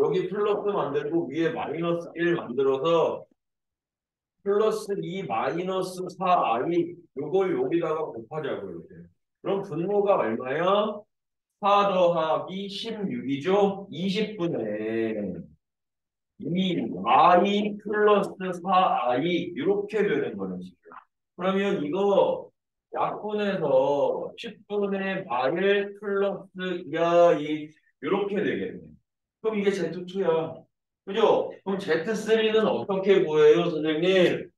여기 플러스 만들고 위에 마이너스 1 만들어서 플러스 2 마이너스 4i 요걸 여기다가 곱하자고 이렇게. 그럼 분모가 얼마야? 4 더하기 16이죠? 20분의 2i 플러스 4i 이렇게 되는 거는 지금. 그러면 이거 약분해서 10분의 마일 플러스 이하이 이렇게 되겠네. 그럼 이게 Z2야. 그죠? 그럼 Z3는 어떻게 구해요, 선생님?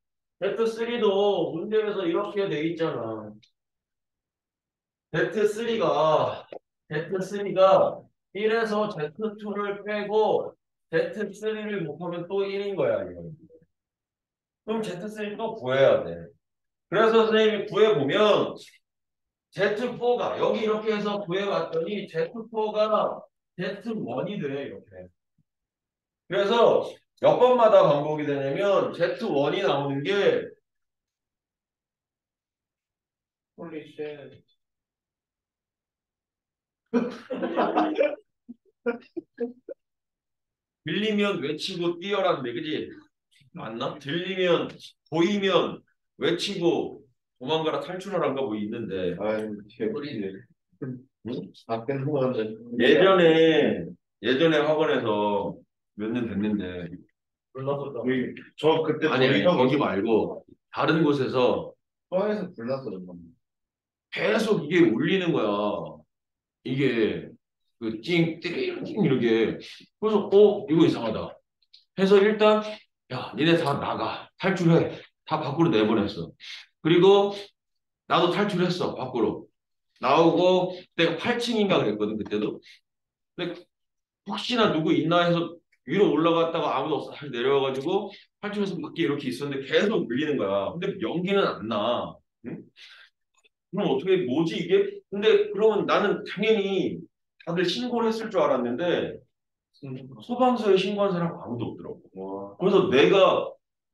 Z3도 문제에서 이렇게 돼 있잖아. Z3가 1에서 Z2를 빼고 Z3를 곱하면 또 1인 거야, 이거. 그럼 Z3 또 구해야 돼. 그래서 선생님이 구해보면 Z4가 여기 이렇게 해서 구해봤더니 Z4가 Z1이 돼, 이렇게. 그래서 몇 번마다 반복이 되냐면 Z1이 나오는 게 홀리 쉣. 들리면 외치고 뛰어라는데, 그지? 맞나? 들리면, 보이면 외치고 도망가라 탈출하란가 뭐 있는데. 아유, 개꿀이네. 응? 아, 끝나는데. 예전에 학원에서 몇 년 됐는데. 불났었다. 저 그때 아니, 저희가 거기 말고 다른 곳에서 과에서 불났어요. 계속 이게 울리는 거야. 이게 그 띵띵띵 이렇게. 그래서 이거 이상하다. 해서 일단 야 니네 다 나가 탈출해. 다 밖으로 내보냈어. 그리고 나도 탈출했어 밖으로. 나오고 내가 8층인가 그랬거든 그때도. 근데 혹시나 누구 있나 해서 위로 올라갔다가 아무도 없어 다시 내려와가지고 탈출해서 밖에 이렇게 있었는데 계속 울리는 거야. 근데 연기는 안 나. 응? 그럼 어떻게 뭐지 이게? 근데 그러면 나는 당연히 다들 신고를 했을 줄 알았는데 소방서에 신고한 사람 아무도 없더라고. 와, 그래서 내가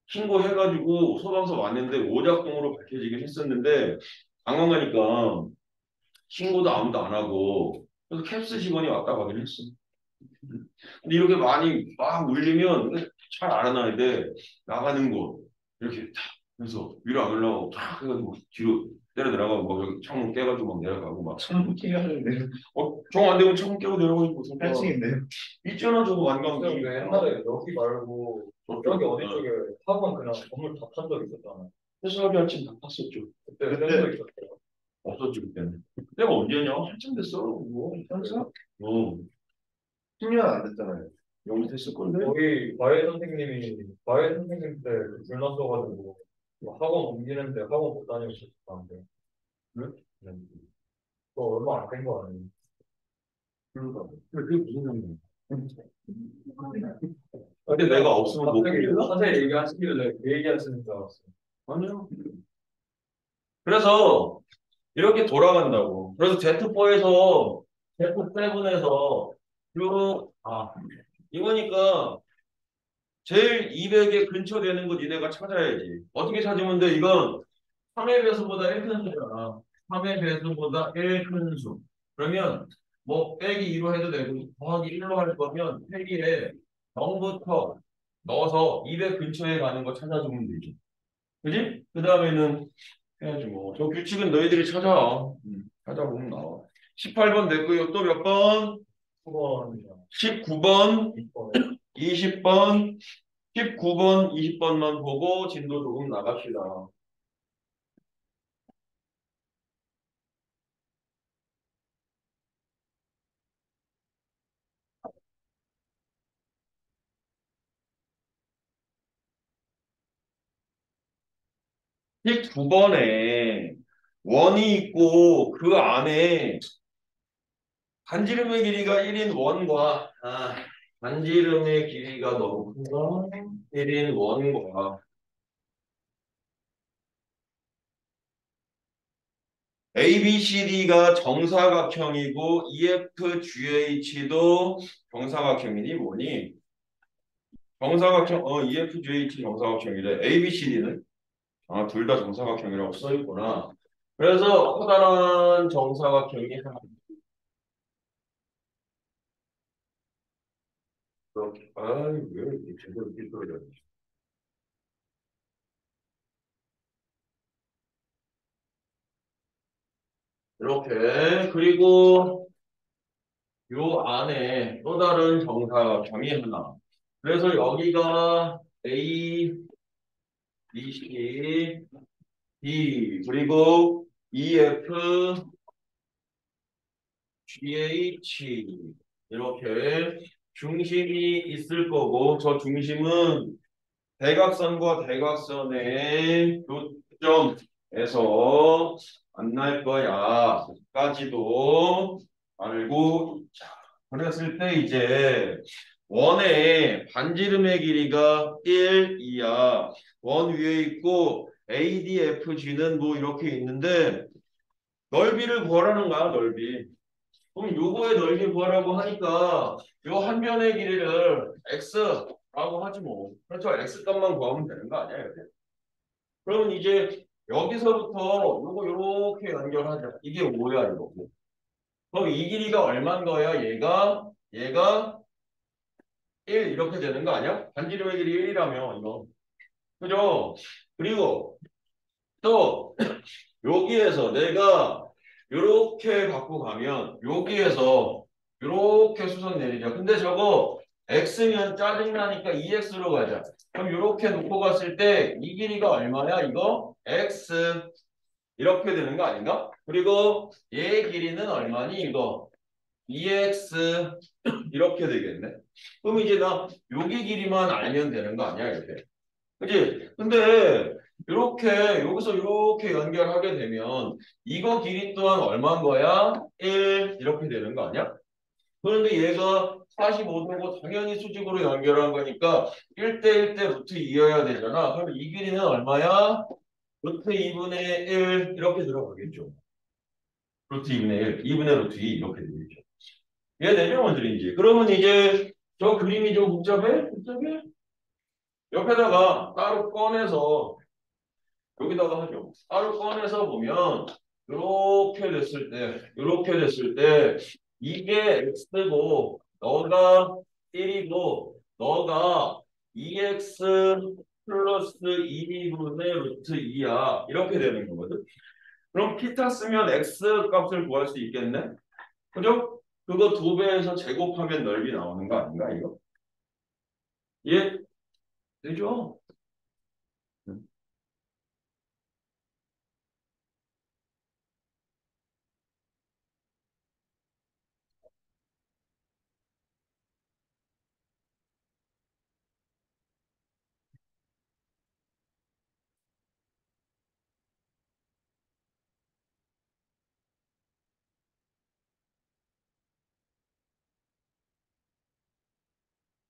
신고해가지고 소방서 왔는데 오작동으로 밝혀지긴 했었는데 방황 가니까 신고도 아무도 안 하고 그래서 캡스 직원이 왔다 가긴 했어. 근데 이렇게 많이 막 울리면 잘 알아놔야 나가는 곳 이렇게 탁 해서 위로 안 올라가고 탁 해가지고 뒤로 때려 들어가고 막 여기 창문 깨가지고 막 내려가고 막 참 웃기겠는데. 정 안 되면 창문 깨고 내려가지고 잠깐 8층인데요. 있잖아 저거 완강기. 그 옛날에 여기 말고 저기 어디 쪽에 학원 그냥 건물 다 탄 적 있었잖아. 회사비 한층 다 탔었죠. 그때 그때- 센적 있었어요. 없었지 그때는. 내가 언제냐? 한참 됐어. 뭐 한참? 10년 안 됐잖아요. 여기 됐을 건데. 거기 과외 선생님 때 불났어가지고 학원 옮기는데 학원 못 다니고 있었다는데. 그래? 네. 그거 얼마 안 된 거 아니에요? 그러니까. 그게 무슨 상관이야? 근데 내가 없으면 못 갑자기 보겠나? 자세히 얘기하시길래 그 얘기하시는 줄 알았어요. 아니요. 그래서 이렇게 돌아간다고. 그래서 Z7에서 이거니까 제일 200에 근처 되는 거 니네가 찾아야지. 어떻게 찾으면 돼? 이건 3의 배수보다 1큰 수잖아. 3의 배수보다 1큰 수. 그러면 뭐 빼기 2로 해도 되고 더하기 1로 할 거면 폐기에 0부터 넣어서 200 근처에 가는 거 찾아주면 되지. 그지? 그 다음에는 해야지 뭐. 저 규칙은 너희들이 찾아. 찾아보면 나와. 18번 됐고요. 또 몇 번? 수건이랑 19번, 이번에 20번, 19번, 20번만 보고 진도 조금 나갑시다. 이 두 번에 원이 있고 그 안에 반지름의 길이가 1인 원과 반지름의 길이가 너무 큰가? 1인 원과 ABCD가 정사각형이고 EFGH도 정사각형이니 뭐니? 정사각형 EFGH 정사각형이래. ABCD는 둘 다 정사각형이라고 써 있구나. 그래서 커다란 정사각형이 하나. 이렇게. 아이, 왜 이렇게 제대로 삐뚤어져. 이렇게. 그리고 요 안에 또 다른 정사각형이 하나. 그래서 여기가 A, B, C, D. 그리고 EF, GH 이렇게 중심이 있을 거고 저 중심은 대각선과 대각선의 교점에서 만날 거야. 까지도 알고 있자. 그랬을 때 이제 원의 반지름의 길이가 1, 2야. 원 위에 있고 ADFG는 뭐 이렇게 있는데 넓이를 구하라는 거야, 넓이. 그럼 요거의 넓이 구하라고 하니까 요 한 변의 길이를 x라고 하지 뭐. 그렇죠. x 값만 구하면 되는 거 아니야, 이렇게. 그러면 이제 여기서부터 요거 요렇게 연결하자. 이게 5야, 이거. 그럼 이 길이가 얼마인 거야? 얘가 1 이렇게 되는 거 아니야? 반지름의 길이 1이라며 이거. 그죠? 그리고 또 여기에서 내가 요렇게 갖고 가면 여기에서 요렇게 수선 내리자. 근데 저거 x면 짜증나니까 2x로 가자. 그럼 요렇게 놓고 갔을 때 이 길이가 얼마야? 이거 x 이렇게 되는 거 아닌가? 그리고 얘의 길이는 얼마니? 이거 2x 이렇게 되겠네. 그럼 이제 나 여기 길이만 알면 되는 거 아니야, 이렇게. 그치? 근데 이렇게 여기서 이렇게 연결하게 되면 이거 길이 또한 얼마인 거야? 1 이렇게 되는 거 아니야? 그런데 얘가 45도고 당연히 수직으로 연결한 거니까 1대 1대 루트 2여야 되잖아. 그럼 이 길이는 얼마야? 루트 2분의 1 이렇게 들어가겠죠. 루트 2분의 1, 2분의 루트 2 이렇게 되겠죠. 얘 내면 원들인지. 그러면 이제 저 그림이 좀 복잡해? 복잡해? 옆에다가 따로 꺼내서 여기다가 하죠. 따로 꺼내서 보면 이렇게 됐을 때 이게 x고 너가 1이고 너가 2x 플러스 2분의 루트 2야. 이렇게 되는 거거든. 그럼 피타 쓰면 x 값을 구할 수 있겠네? 그죠? 그거 2배에서 제곱하면 넓이 나오는 거 아닌가 이거? 예? 되죠?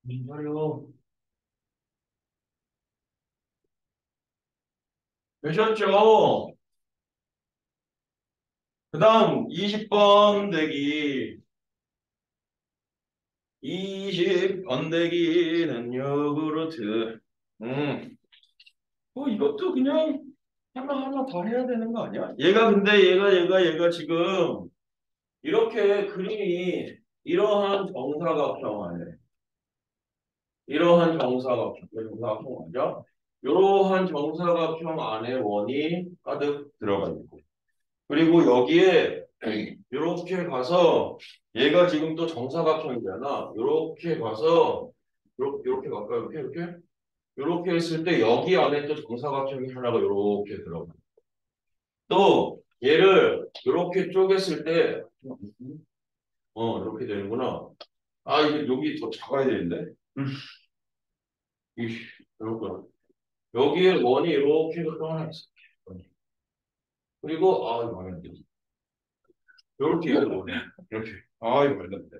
민설이요. 되셨죠? 그 다음 20번 대기 20번 대기는 요구르트 이것도 그냥 하나하나 다 해야 되는 거 아니야? 얘가 근데 얘가 지금 이렇게 그림이 이러한 정사각형 안에 이러한 정사각형 맞아? 이러한 정사각형 안에 원이 가득 들어가 있고 그리고 여기에 이렇게 가서 얘가 지금 또 정사각형이잖아. 이렇게 가서 이렇게 갈까? 이렇게 했을 때 여기 안에 또 정사각형이 하나가 이렇게 들어가. 또 얘를 이렇게 쪼갰을 때 이렇게 되는구나. 아 이게 여기 더 작아야 되는데. 이씨, 이렇게 여기에 원이 이렇게 또 하나 있어. 그리고 이거 말이 안 돼. 이렇게 얘를 원해. 이렇게. 이거 말도 안 돼.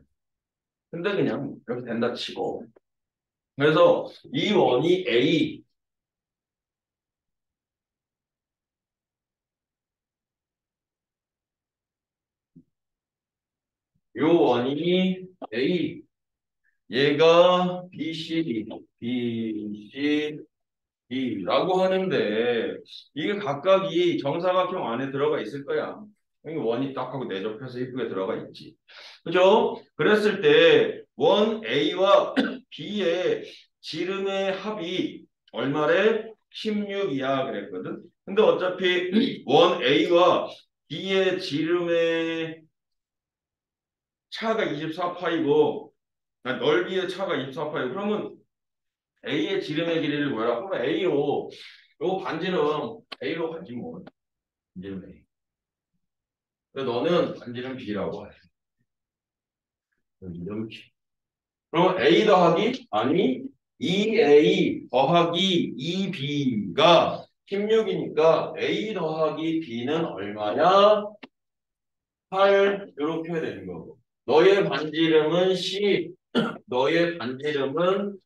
근데 그냥 이렇게 된다 치고. 그래서 이 원이 A 요 원이 A 얘가 BCD라고 하는데 이게 각각이 정사각형 안에 들어가 있을 거야. 여기 원이 딱 하고 내접해서 이쁘게 들어가 있지. 그죠? 그랬을 때 원 A와 B의 지름의 합이 얼마래? 16이야 그랬거든. 근데 어차피 원 A와 B의 지름의 차가 24파이고 넓이의 차가 24파이고 그러면 A의 지름의 길이를 뭐야? 그러면 A로 요 반지름 A로 가지 뭐 반지름 A 그래서 너는 반지름 B라고 해. 이렇게. 그럼 A 더하기 아니 2A 더하기 2B가 16이니까 A 더하기 B는 얼마냐? 8 이렇게 되는 거고. 너의 반지름은 C, 너의 반지름은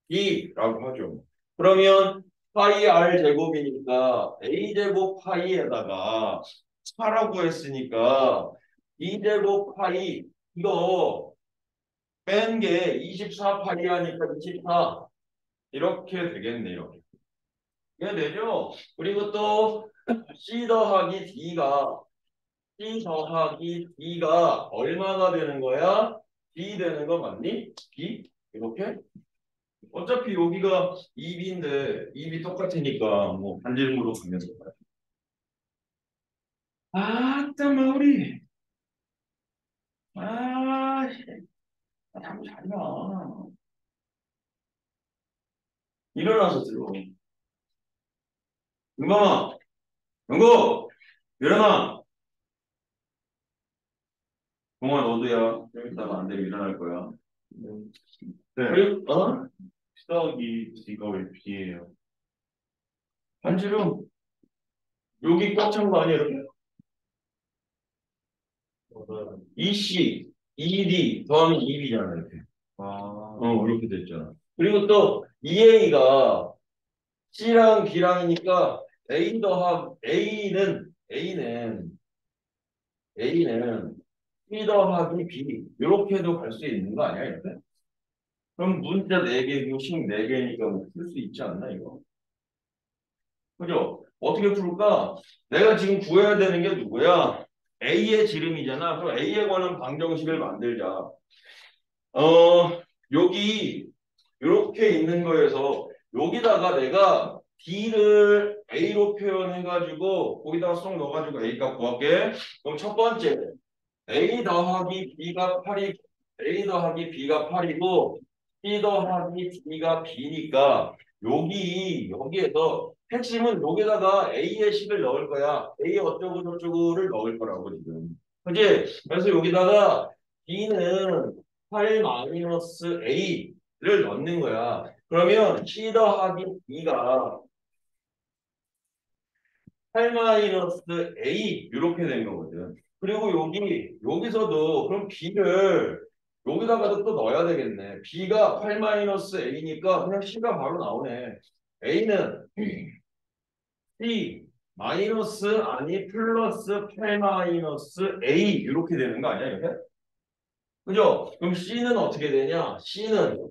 B라고 하죠. 그러면 파이 R 제곱이니까 A 제곱 파이에다가 4라고 했으니까 2 제곱 파이 이거 뺀 게 24 파이 하니까 24 이렇게 되겠네 이렇게. 이해되죠? 그리고 또 C 더하기 D가 C 더하기 D가 얼마가 되는 거야? B 되는 거 맞니? B? 이렇게? 어차피 여기가 2B인데 2B 똑같으니까 뭐 반지름으로 가면 될 거야. 참 마무리. 잠 잘 가. 일어나서 들어. 은범아, 영고, 일어나. 동아 너도야. 좀 이따가 안 되면 일어날 거야. 네. 그리고 시덕이 D가 왜 B예요? 반지름 여기 꽉 찬 거 아니야 이렇게? 맞아요. EC, ED 더하면 2B잖아 이렇게. 아, 이렇게 됐잖아. 그리고 또 EA가 C랑 B랑이니까 A는 C 더하기 B 이렇게도 갈 수 있는 거 아니야 이렇게? 그럼 문자 4개고 식 4개니까 뭐 풀 수 있지 않나 이거? 그죠? 어떻게 풀까? 내가 지금 구해야 되는 게 누구야? A의 지름이잖아. 그럼 A에 관한 방정식을 만들자. 여기 이렇게 있는 거에서 여기다가 내가 D를 A로 표현해가지고 거기다가 쏙 넣어가지고 A 값 구할게. 그럼 첫 번째 A 더하기 B가 8이 A 더하기 B가 8이고 C 더하기 D가 B니까 여기에서 핵심은 여기다가 A의 식을 넣을 거야. A 어쩌고 저쩌고를 넣을 거라고 지금. 그지? 그래서 여기다가 B는 8 마이너스 A를 넣는 거야. 그러면 C 더하기 B가 8 마이너스 A 이렇게 된 거거든. 그리고 여기서도 그럼 B를 여기다가도 또 넣어야 되겠네. B가 8 마이너스 A니까 그냥 C가 바로 나오네. A는 C 마이너스 아니 플러스 8 마이너스 A 이렇게 되는 거 아니야 이렇게? 그죠? 그럼 C는 어떻게 되냐? C는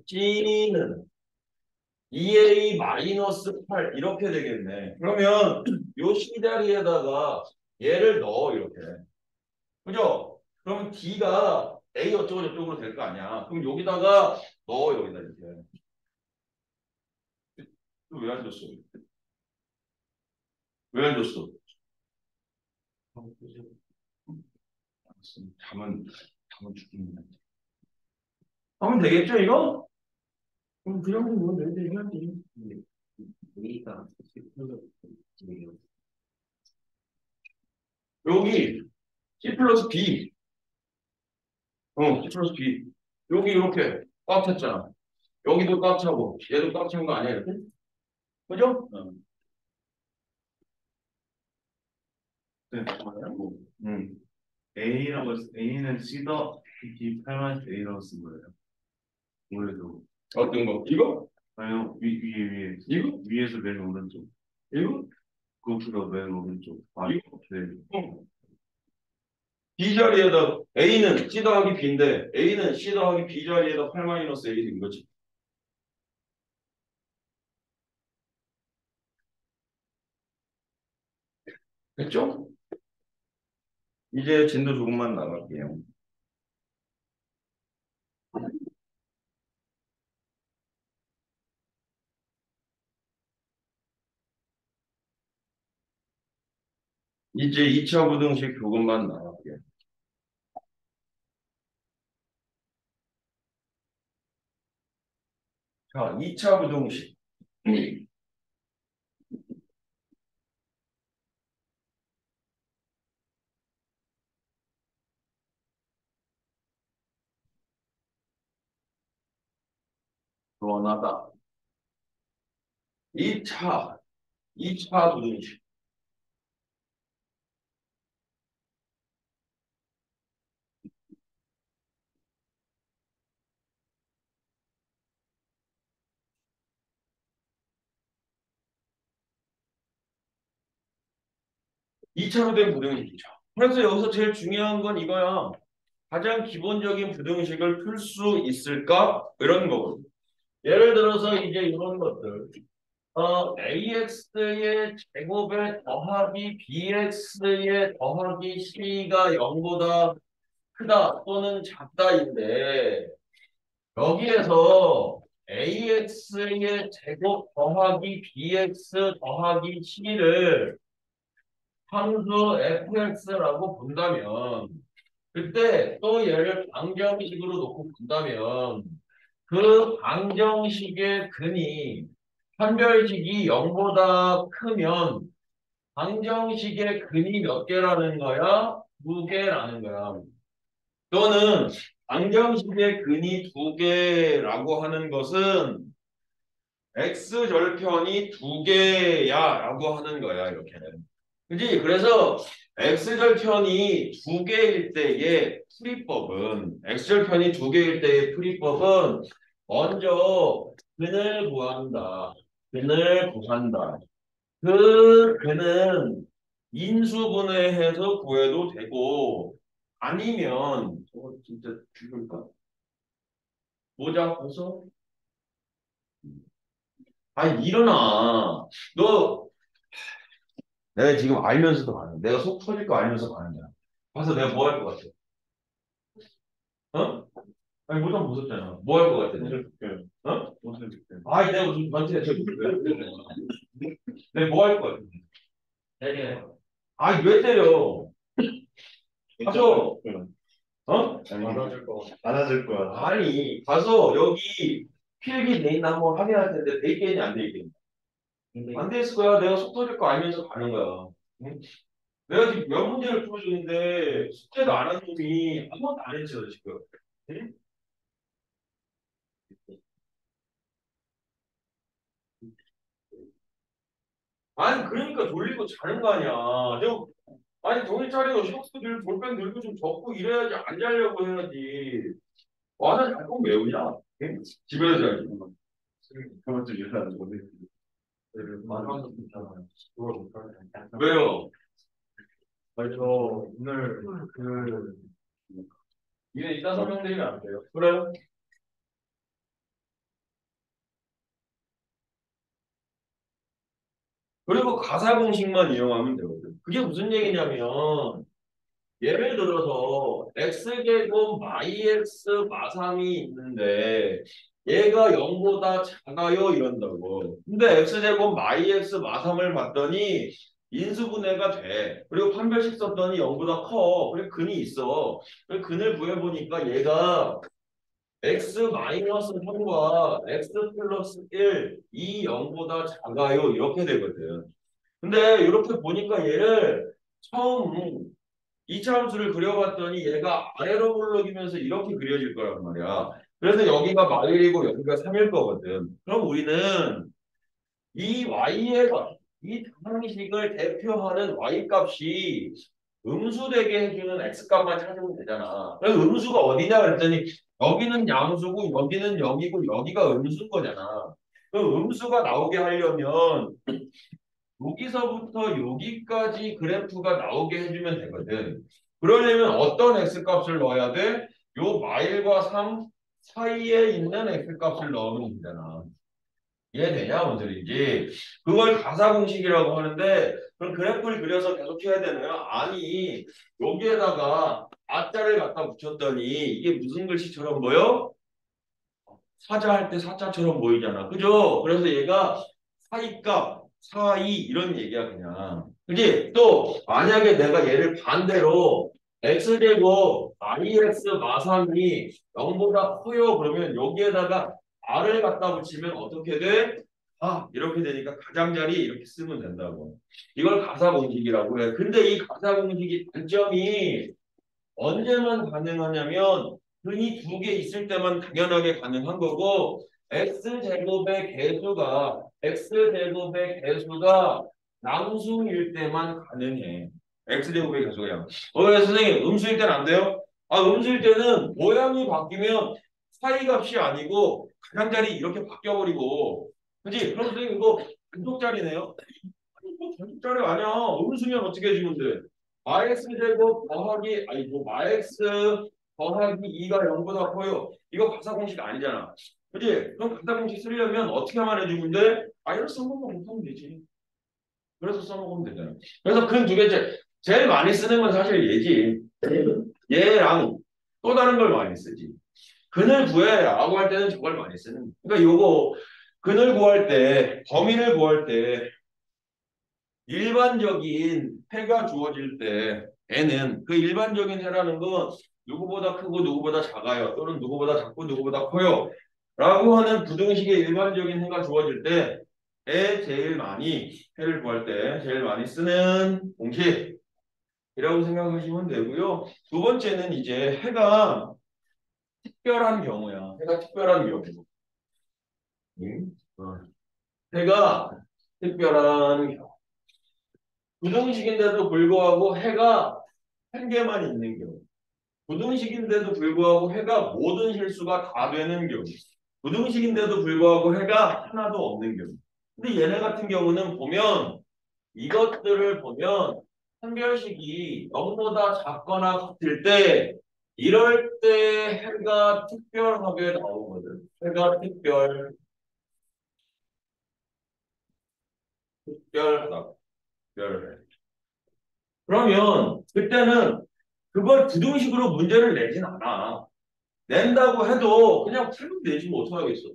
2A 마이너스 8 이렇게 되겠네. 그러면 요 C 자리에다가 얘를 넣어 이렇게. 그죠? 그러면 D가 A 어쩌고 저쩌고로 될 거 아니야. 그럼 여기다가 넣어 여기다 이렇게. 왜 안 줬어? 왜 안 줬어? 잠은 죽겠네. 하면 되겠죠 이거? 그럼 그 정도면 내일 해야지. A가 여기 C 플러스 B. C 플러스 B. 여기 이렇게 꽉 찼잖아. 여기도 꽉 차고 얘도 꽉 찬 거 아니야 이렇게? 그죠? 네, 맞아요. 음. A는 C 더하기 8만 A라고 쓴 거예요. 원래도 어떤 거? 이거? 아니요 위에 이거? 위에서 맨 오른쪽 이거? 그것보다 맨 오른쪽 이거? 네. B 자리에다 A는 C 더하기 B인데 A는 C 더하기 B 자리에다 8 마이너스 A 된 거지. 됐죠? 이제 진도 조금만 나갈게요. 이제 2차 부등식 조금만 나갈게요. 자, 2차 부등식. 원하다. 2차 부등식. 이차로 된 부등식이죠. 그래서 여기서 제일 중요한 건 이거야. 가장 기본적인 부등식을 풀 수 있을까? 이런 거거든. 예를 들어서 이제 이런 것들. AX의 제곱에 더하기 BX의 더하기 C가 0보다 크다 또는 작다인데 여기에서 AX의 제곱 더하기 BX 더하기 C를 함수 fx라고 본다면 그때 또 얘를 방정식으로 놓고 본다면 그 방정식의 근이 판별식이 0보다 크면 방정식의 근이 몇 개라는 거야? 2개라는 거야. 또는 방정식의 근이 2개라고 하는 것은 x절편이 2개야라고 하는 거야. 이렇게. 그지? 그래서 x절편이 2개일 때의 풀이법은 x절편이 2개일 때의 풀이법은 먼저 근을 구한다. 근을 구한다. 그 근은 인수분해해서 구해도 되고 아니면 저거 진짜 죽을까? 모자 벗어? 아니 일어나. 너 내가 지금 알면서도 가는 내가 속 터질 거 알면서 가는 거야. 가서 내가 뭐 할 것 같아? 어? 아니 모자 벗었잖아. 뭐 할 것 같아? 어? 아니 내가 무슨 전체 내가 뭐 할 것 같아? 때려. 아니 왜 때려? 가서 어? 많아질 거. 안아줄 거야. 아니 가서 여기 필기 돼 있나 한번 확인할 텐데 돼 있겠니 안 돼 있겠니? 안 돼 있을 거야. 내가 속 터질 거 알면서 가는 거야. 응? 내가 지금 몇 문제를 풀어주는데 숙제도 안 한 놈이 아무것도 안 했죠 지금. 응? 아니 그러니까 졸리고 자는 거 아니야. 아니 정신 차리고 셔츠 들고 볼펜 들고 좀 적고 이래야지 안 자려고 해야지. 와서 잘 거면 왜 오냐? 응? 집에서 자야지. 그건 좀 유사한 거네. 마지막에 있잖아요. 그걸 못하네. 왜요? 아니 저 오늘 그 이게 이따 설명드리면 안 돼요? 그래? 그리고 가사 공식만 이용하면 되거든. 그게 무슨 얘기냐면 예를 들어서 x제곱 마이x 마삼이 있는데 얘가 0보다 작아요 이런다고. 근데 x제곱 마이x 마삼을 봤더니 인수분해가 돼. 그리고 판별식 썼더니 0보다 커. 그리고 근이 있어. 그리고 근을 구해보니까 얘가 x 마이너스 3과 x 플러스 1, 이 0보다 작아요 이렇게 되거든. 근데 이렇게 보니까 얘를 처음 이차 함수를 그려봤더니 얘가 아래로 물러기면서 이렇게 그려질 거란 말이야. 그래서 여기가 마일이고 여기가 3일 거거든. 그럼 우리는 이 y의 값, 이 방식을 대표하는 y 값이 음수되게 해주는 x 값만 찾으면 되잖아. 그래서 음수가 어디냐 그랬더니 여기는 양수고 여기는 0이고 여기가 음수인 거잖아. 그 음수가 나오게 하려면 여기서부터 여기까지 그래프가 나오게 해주면 되거든. 그러려면 어떤 x값을 넣어야 돼? 요 마일과 3 사이에 있는 x값을 넣으면 되잖아. 이해되냐? 뭔 소리인지. 그걸 가사공식이라고 하는데 그럼 그래프를 그려서 계속 해야 되나요? 아니 여기에다가 아자를 갖다 붙였더니 이게 무슨 글씨처럼 보여? 사자 할 때 사자처럼 보이잖아. 그죠? 그래서 얘가 사이값, 사이 이런 얘기야 그냥. 그지? 또 만약에 내가 얘를 반대로 x제곱 마이x 마삼이 0보다 커요. 그러면 여기에다가 r을 갖다 붙이면 어떻게 돼? 아 이렇게 되니까 가장자리 이렇게 쓰면 된다고. 이걸 가사공식이라고 해. 근데 이 가사공식이 단점이 언제만 가능하냐면 근이 2개 있을 때만 당연하게 가능한 거고 x제곱의 개수가 양수일 때만 가능해. x제곱의 개수가 왜 선생님 음수일 때는 안 돼요? 아 음수일 때는 모양이 바뀌면 사이값이 아니고 가장자리 이렇게 바뀌어버리고 그지? 그럼 선생님 이거 단독자리네요? 이거 단독자리 아니야. 음수면 어떻게 해주면 돼? 마x제곱 더하기 아니 뭐 마x 더하기 2가 0보다 커요. 이거 가사공식 아니잖아. 그지? 그럼 가사공식 쓰려면 어떻게만 해주면 돼? 마이너스 한 번만 못하면 되지. 그래서 써먹으면 되잖아. 그래서 근 두 개째 제일 많이 쓰는 건 사실 얘지. 얘랑 또 다른 걸 많이 쓰지. 근을 구해라고 할 때는 저걸 많이 쓰는 거야. 그러니까 요거 근을 구할 때 범위를 구할 때 일반적인 해가 주어질 때 애는 그 일반적인 해라는 건 누구보다 크고 누구보다 작아요. 또는 누구보다 작고 누구보다 커요. 라고 하는 부등식의 일반적인 해가 주어질 때 에 제일 많이 해를 구할 때 제일 많이 쓰는 공식이라고 생각하시면 되고요. 두 번째는 이제 해가 특별한 경우야. 해가 특별한 경우. 어. 해가 특별한 경우. 부등식인데도 불구하고 해가 한 개만 있는 경우. 부등식인데도 불구하고 해가 모든 실수가 다 되는 경우. 부등식인데도 불구하고 해가 하나도 없는 경우. 근데 얘네 같은 경우는 보면 이것들을 보면 한별식이 0보다 작거나 같을 때 이럴 때 해가 특별하게 나오거든. 해가 특별하다. 특별해. 그러면 그때는 그걸 부등식으로 문제를 내진 않아. 낸다고 해도 그냥 풀면 되지 뭐 어떡하겠어.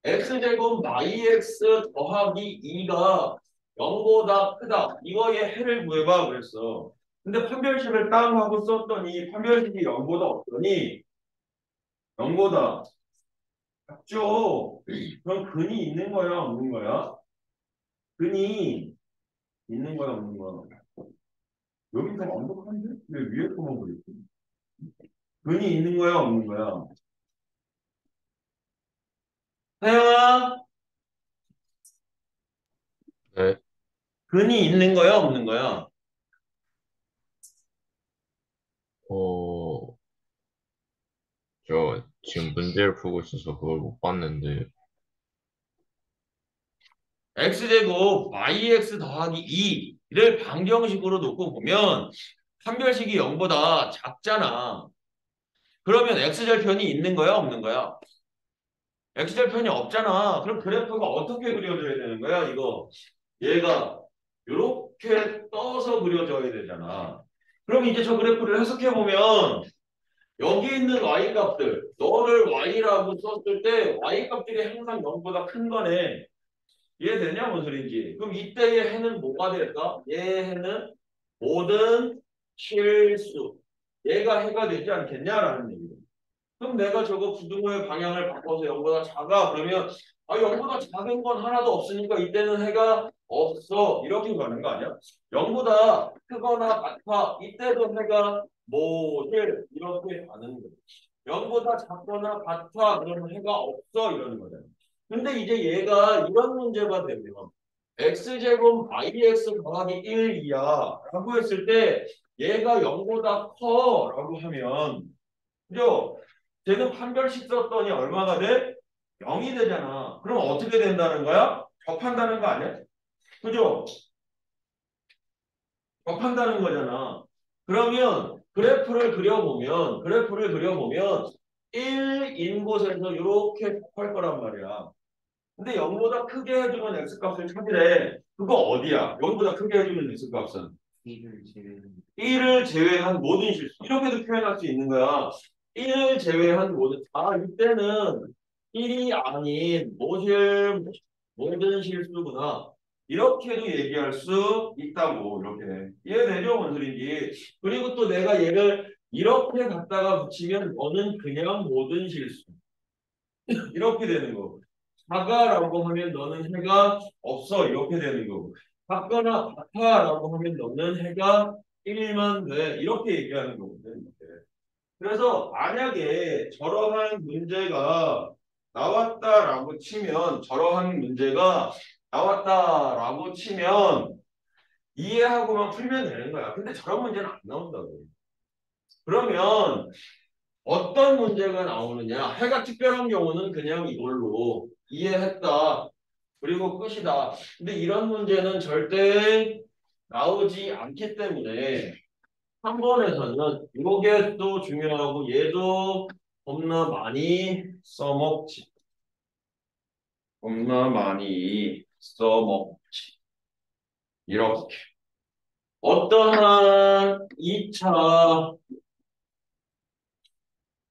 x제곱 마이x 더하기 2가 0보다 크다. 이거의 해를 구해봐 그랬어. 근데 판별식을 땅 하고 썼더니 판별식이 0보다 없더니 0보다 작죠. 그럼 근이 있는 거야 없는 거야? 근이 있는 거야 없는 거야? 여기 좀 완벽한데? 왜 위에 거만 그랬지? 근이 있는 거야 없는 거야? 사영아 네. 근이 있는 거야 없는 거야? 어, 저 지금 문제를 풀고 있어서 그걸 못 봤는데, x제곱 yx 더하기 2를 방정식으로 놓고 보면 판별식이 0보다 작잖아. 그러면 x절편이 있는 거야 없는 거야? x절편이 없잖아. 그럼 그래프가 어떻게 그려져야 되는 거야 이거? 얘가 이렇게 떠서 그려져야 되잖아. 그럼 이제 저 그래프를 해석해 보면 여기 있는 y값들 너를 y라고 썼을 때 y값들이 항상 0보다 큰 거네. 이해되냐 뭔 소리인지. 그럼 이때의 해는 뭐가 될까? 얘의 해는 모든 실수. 얘가 해가 되지 않겠냐라는 얘기죠. 그럼 내가 저거 부등호의 방향을 바꿔서 0보다 작아. 그러면 아 0보다 작은 건 하나도 없으니까 이때는 해가 없어. 이렇게 가는 거 아니야? 0보다 크거나 같아. 이때도 해가 모실 이렇게 가는 거야. 0보다 작거나 같아. 그러면 해가 없어. 이러는 거잖아. 근데 이제 얘가 이런 문제가 되면 x제곱 yx 더하기 1, 2야 라고 했을 때 얘가 0보다 커 라고 하면 그죠? 쟤는 판별식 썼더니 얼마가 돼? 0이 되잖아. 그럼 어떻게 된다는 거야? 접한다는 거 아니야? 그죠? 접한다는 거잖아. 그러면 그래프를 그려보면 1인 곳에서 이렇게 접할 거란 말이야. 근데 0보다 크게 해주는 x값을 찾으래. 그거 어디야? 0보다 크게 해주는 x값은 1을 제외한 모든 실수. 이렇게도 표현할 수 있는 거야. 1을 제외한 모든. 아, 이때는 1이 아닌 모든 실수구나. 이렇게도 얘기할 수 있다고. 이렇게. 이해되죠? 뭔 소리인지. 그리고 또 내가 얘를 이렇게 갖다가 붙이면 너는 그냥 모든 실수. 이렇게 되는 거고. 작아라고 하면 너는 해가 없어. 이렇게 되는 거고. 작거나 같아라고 하면 너는 해가 1만 돼. 이렇게 얘기하는 거거든. 이렇게. 그래서 만약에 저러한 문제가 나왔다라고 치면 저러한 문제가 나왔다라고 치면 이해하고만 풀면 되는 거야. 근데 저런 문제는 안 나온다고. 그러면 어떤 문제가 나오느냐? 해가 특별한 경우는 그냥 이걸로 이해했다. 그리고 끝이다. 근데 이런 문제는 절대 나오지 않기 때문에 한 번에서는 이게 또 중요하고 얘도 겁나 많이 써먹지. 겁나 많이 써먹지. 이렇게. 어떠한 2차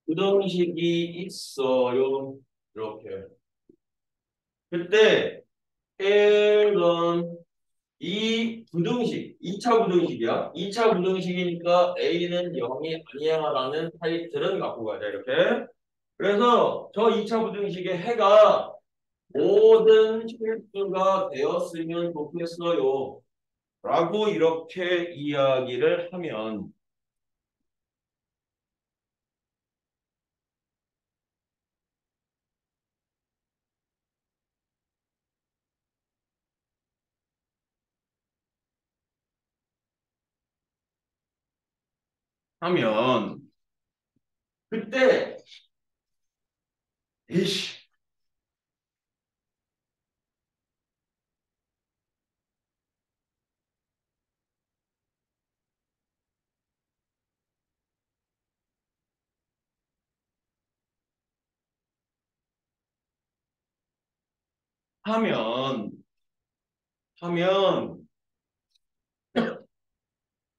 부등식이 있어요. 이렇게. 그때 1번 이 부등식, 2차 부등식이야. 2차 부등식이니까 A는 0이 아니야라는 타이틀은 갖고 가자. 이렇게. 그래서 저 2차 부등식의 해가 모든 실수가 되었으면 좋겠어요. 라고 이렇게 이야기를 하면 그때 이씨 하면 하면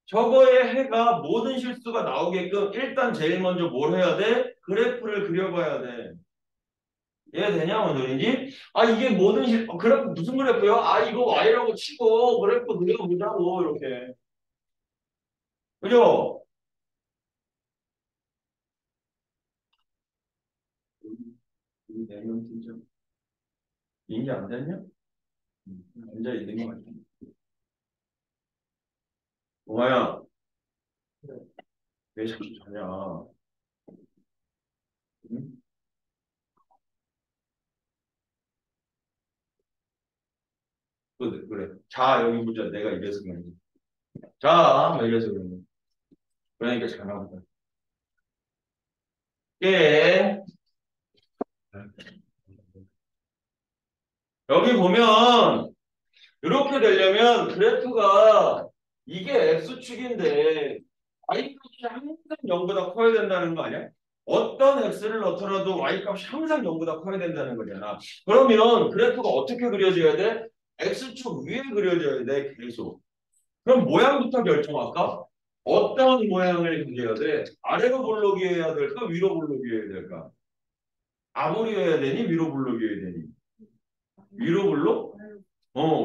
저거의 해가 모든 실수가 나오게끔 일단 제일 먼저 뭘 해야 돼? 그래프를 그려봐야 돼. 이해되냐 뭔 소린지? 아 이게 모든 그래프 무슨 그래프요? 아 이거 Y라고 치고 그래프 그려보자고 이렇게. 그죠? 내면 진짜 인지 안 됐냐? 앉아 있는 거 같아. 동아야 왜 자꾸 자냐? 응? 그래, 그래. 자 여기 보자. 내가 이래서 그런지. 자, 이래서 그런지. 그러니까 잘 나온다. 예. 여기 보면 이렇게 되려면 그래프가 이게 x축인데 y값이 항상 0보다 커야 된다는 거 아니야? 어떤 x를 넣더라도 y값이 항상 0보다 커야 된다는 거잖아. 그러면 그래프가 어떻게 그려져야 돼? x축 위에 그려져야 돼, 계속. 그럼 모양부터 결정할까? 어떤 모양을 그려야 돼? 아래로 볼록이어야 될까? 위로 볼록이어야 될까? 아무리여야 되니? 위로 볼록이어야 되니? 위로 볼록?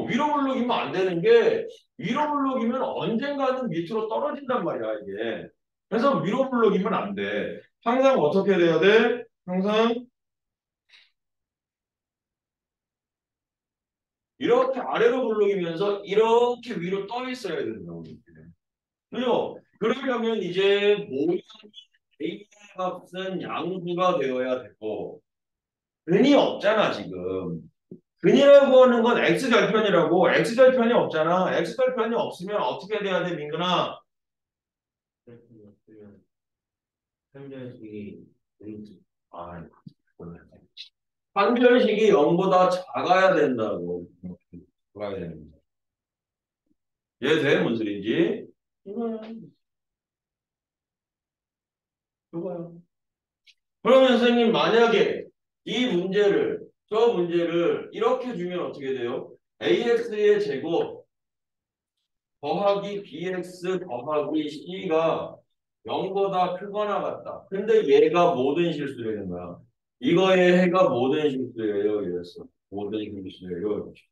위로 블록이면 안 되는 게 위로 블록이면 언젠가는 밑으로 떨어진단 말이야, 이게. 그래서 위로 블록이면 안 돼. 항상 어떻게 돼야 돼? 항상 이렇게 아래로 블록이면서 이렇게 위로 떠 있어야 된다고. 그죠? 그러려면 이제 모든 A의 값은 양수가 되어야 되고 근이 없잖아, 지금. 근이라고 하는 건 x절편이라고. x절편이 없잖아. x절편이 없으면 어떻게 돼야 돼, 민근아? 판별식이 아, 판별식이 0보다 작아야 된다고. 작아야 됩니다. 이해돼? 뭔 소리인지? 이거요. 이거요. 그러면 선생님 만약에 저 문제를 이렇게 주면 어떻게 돼요? AX의 제곱 더하기 BX 더하기 C가 0보다 크거나 같다. 근데 얘가 모든 실수를 되는 거야. 이거의 해가 모든 실수예요. 이랬어. 모든 실수예요. 이렇게.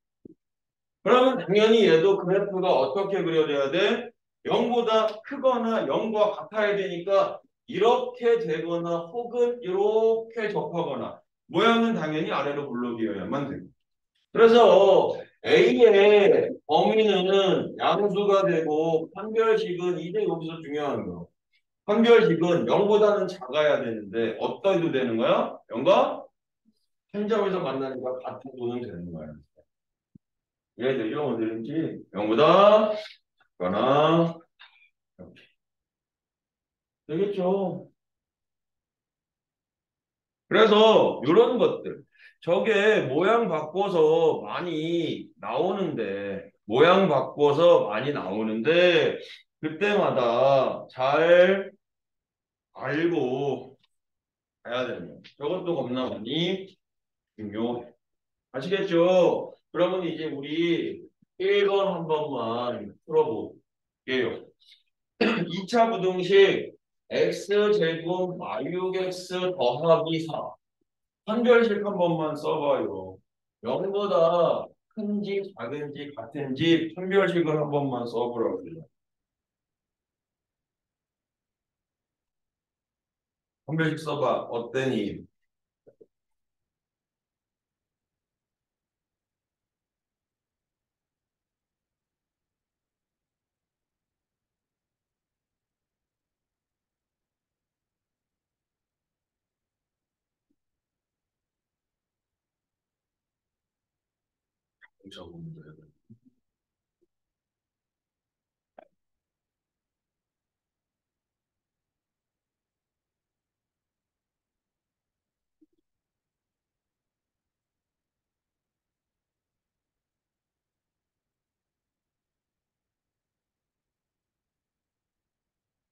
그러면 당연히 얘도 그래프가 어떻게 그려져야 돼? 0보다 크거나 0과 같아야 되니까 이렇게 되거나 혹은 이렇게 접하거나 모양은 당연히 아래로 블록이어야만 되고. 그래서 A의 범위는 양수가 되고 판별식은 이제 여기서 중요한 거. 판별식은 0보다는 작아야 되는데 어떠해도 되는 거야? 0과 한 점에서 만나니까 같은 돈은 되는 거야. 이해되죠? 어디든지 0보다 작거나 이렇게 되겠죠. 그래서 이런 것들 저게 모양 바꿔서 많이 나오는데 그때마다 잘 알고 가야 되는 저것도 겁나 많이 중요해. 아시겠죠? 그러면 이제 우리 1번 한 번만 풀어볼게요. 2차 부등식 x제곱 마육x 더하기 4 판별식 한 번만 써봐요. 0보다 큰지 작은지 같은지 판별식을 한 번만 써보라고요. 판별식 써봐. 어때니? 적으면 돼요.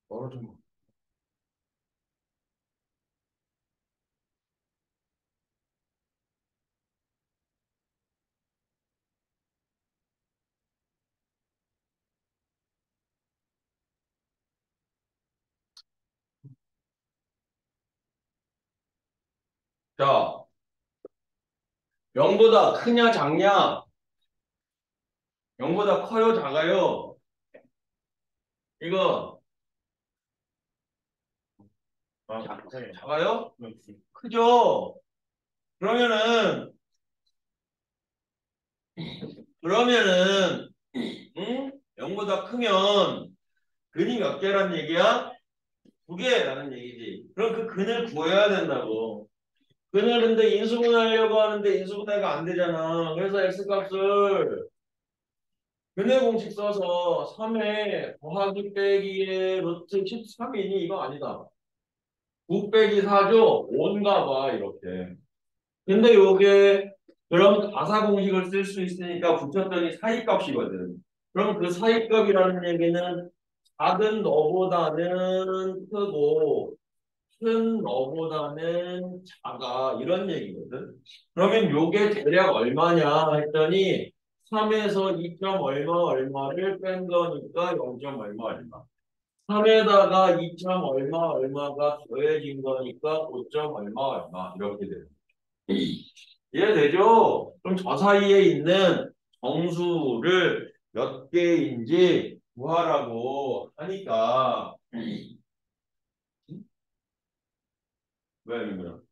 좀. 자, 0보다 크냐 작냐? 0보다 커요 작아요? 이거 작아요? 크죠? 그러면은 그러면은 응? 0보다 크면 근이 몇 개란 얘기야? 2개라는 얘기지. 그럼 그 근을 구해야 된다고. 근을 근데 인수분해하려고 하는데 인수분해가 안 되잖아. 그래서 x값을 근의 공식 써서 3에 더하기 빼기에 루트 13이니 이거 아니다. 9 빼기 4죠? 5인가 봐 이렇게. 근데 요게 그럼 가사 공식을 쓸 수 있으니까 붙였더니 사이값이거든. 그럼 그 사이값이라는 얘기는 작은 너보다는 크고 큰 너보다는 작아 이런 얘기거든. 그러면 요게 대략 얼마냐 했더니 3에서 2점 얼마 얼마를 뺀 거니까 0점 얼마 얼마. 3에다가 2점 얼마 얼마가 더해진 거니까 5점 얼마 얼마 이렇게 돼요. 이해되죠? 그럼 저 사이에 있는 정수를 몇 개인지 구하라고 하니까 왜 그래요?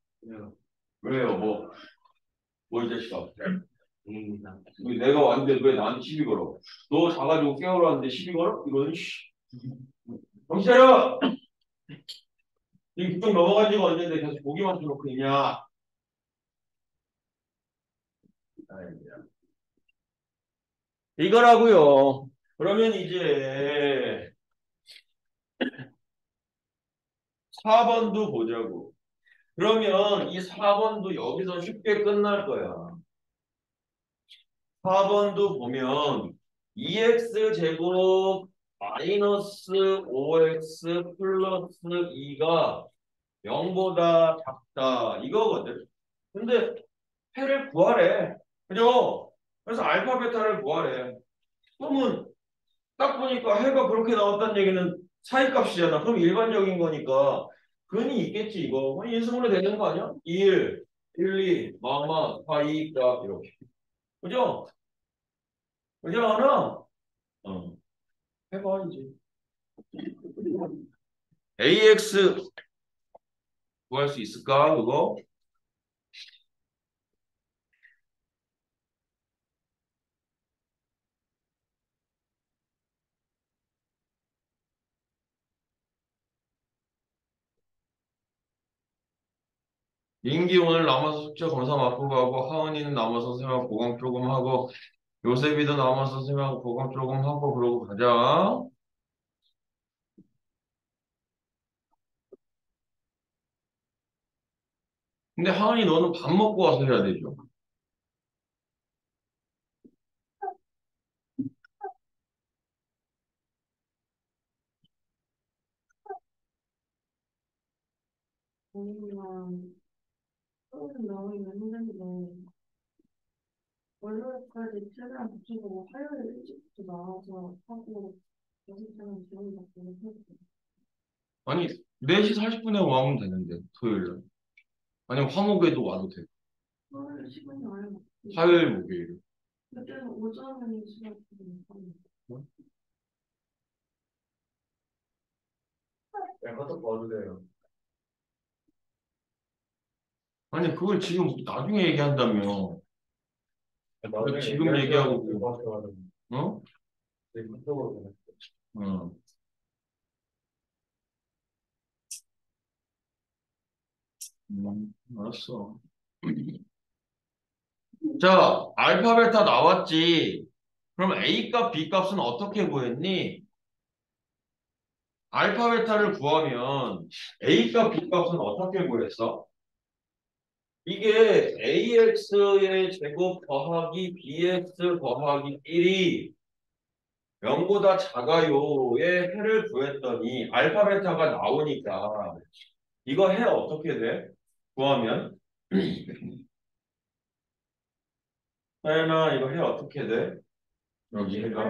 왜요? 뭐 이 자식아? 왜 내가 왔는데 왜 나한테 시비 걸어? 너 자가지고 깨우러 왔는데 시비 걸어? 이거는 씨. 정신 차려! 지금 그쪽 넘어간 지가 언젠데 계속 보기만 해놓고 있냐? 아이고야. 이거라고요. 그러면 이제 4번도 보자고. 그러면 이 4번도 여기서 쉽게 끝날 거야. 4번도 보면 2x 제곱 마이너스 5x 플러스 2가 0보다 작다 이거거든. 근데 해를 구하래. 그죠? 그래서 알파 베타를 구하래. 그러면 딱 보니까 해가 그렇게 나왔다는 얘기는 사이값이잖아. 그럼 일반적인 거니까 근이 있겠지 이거. 인수분해 되는 거 아니야? 1, 1, 2, 마마, 4, 2, 가 이렇게. 그죠? 그지 않아? 해봐 이제. AX 구할 수 있을까 그거? 민기 오늘 남아서 숙제 검사 맡고 가고, 하은이는 남아서 선생님하고 보강 조금 하고, 요셉이도 남아서 선생님하고 보강 조금 하고, 그러고 가자. 근데 하은이 너는 밥 먹고 와서 해야 되죠. 아니면 서울은 나오기는 힘든데 월요일까지 최대한 붙이고 화요일 일찍부터 나와서 하고 연습장은 기분 나쁘게 했어요. 아니, 4시 40분에 와면 되는데, 토요일 날. 아니면 화목에도 와도 돼. 화요일 시간이 아예 맞고 화요일, 목요일. 그때는 오전에 시간 되니까 그냥 카톡 봐도 돼요. 아니, 그걸 지금 나중에 얘기한다며. 나중에 지금 얘기할 얘기하고 시간이 될것 같아가지고 어? 되게 카톡으로 보냈어요. 어. 알았어. 자, 알파, 베타 나왔지. 그럼 A 값, B 값은 어떻게 구했니? 알파, 베타를 구하면 A 값, B 값은 어떻게 구했어? 이게 AX의 제곱 더하기 BX 더하기 1이 0보다 작아요의 해를 구했더니 알파, 베타가 나오니까 이거 해 어떻게 돼? 구하면 하연아 이거 해 어떻게 돼? 여기 해가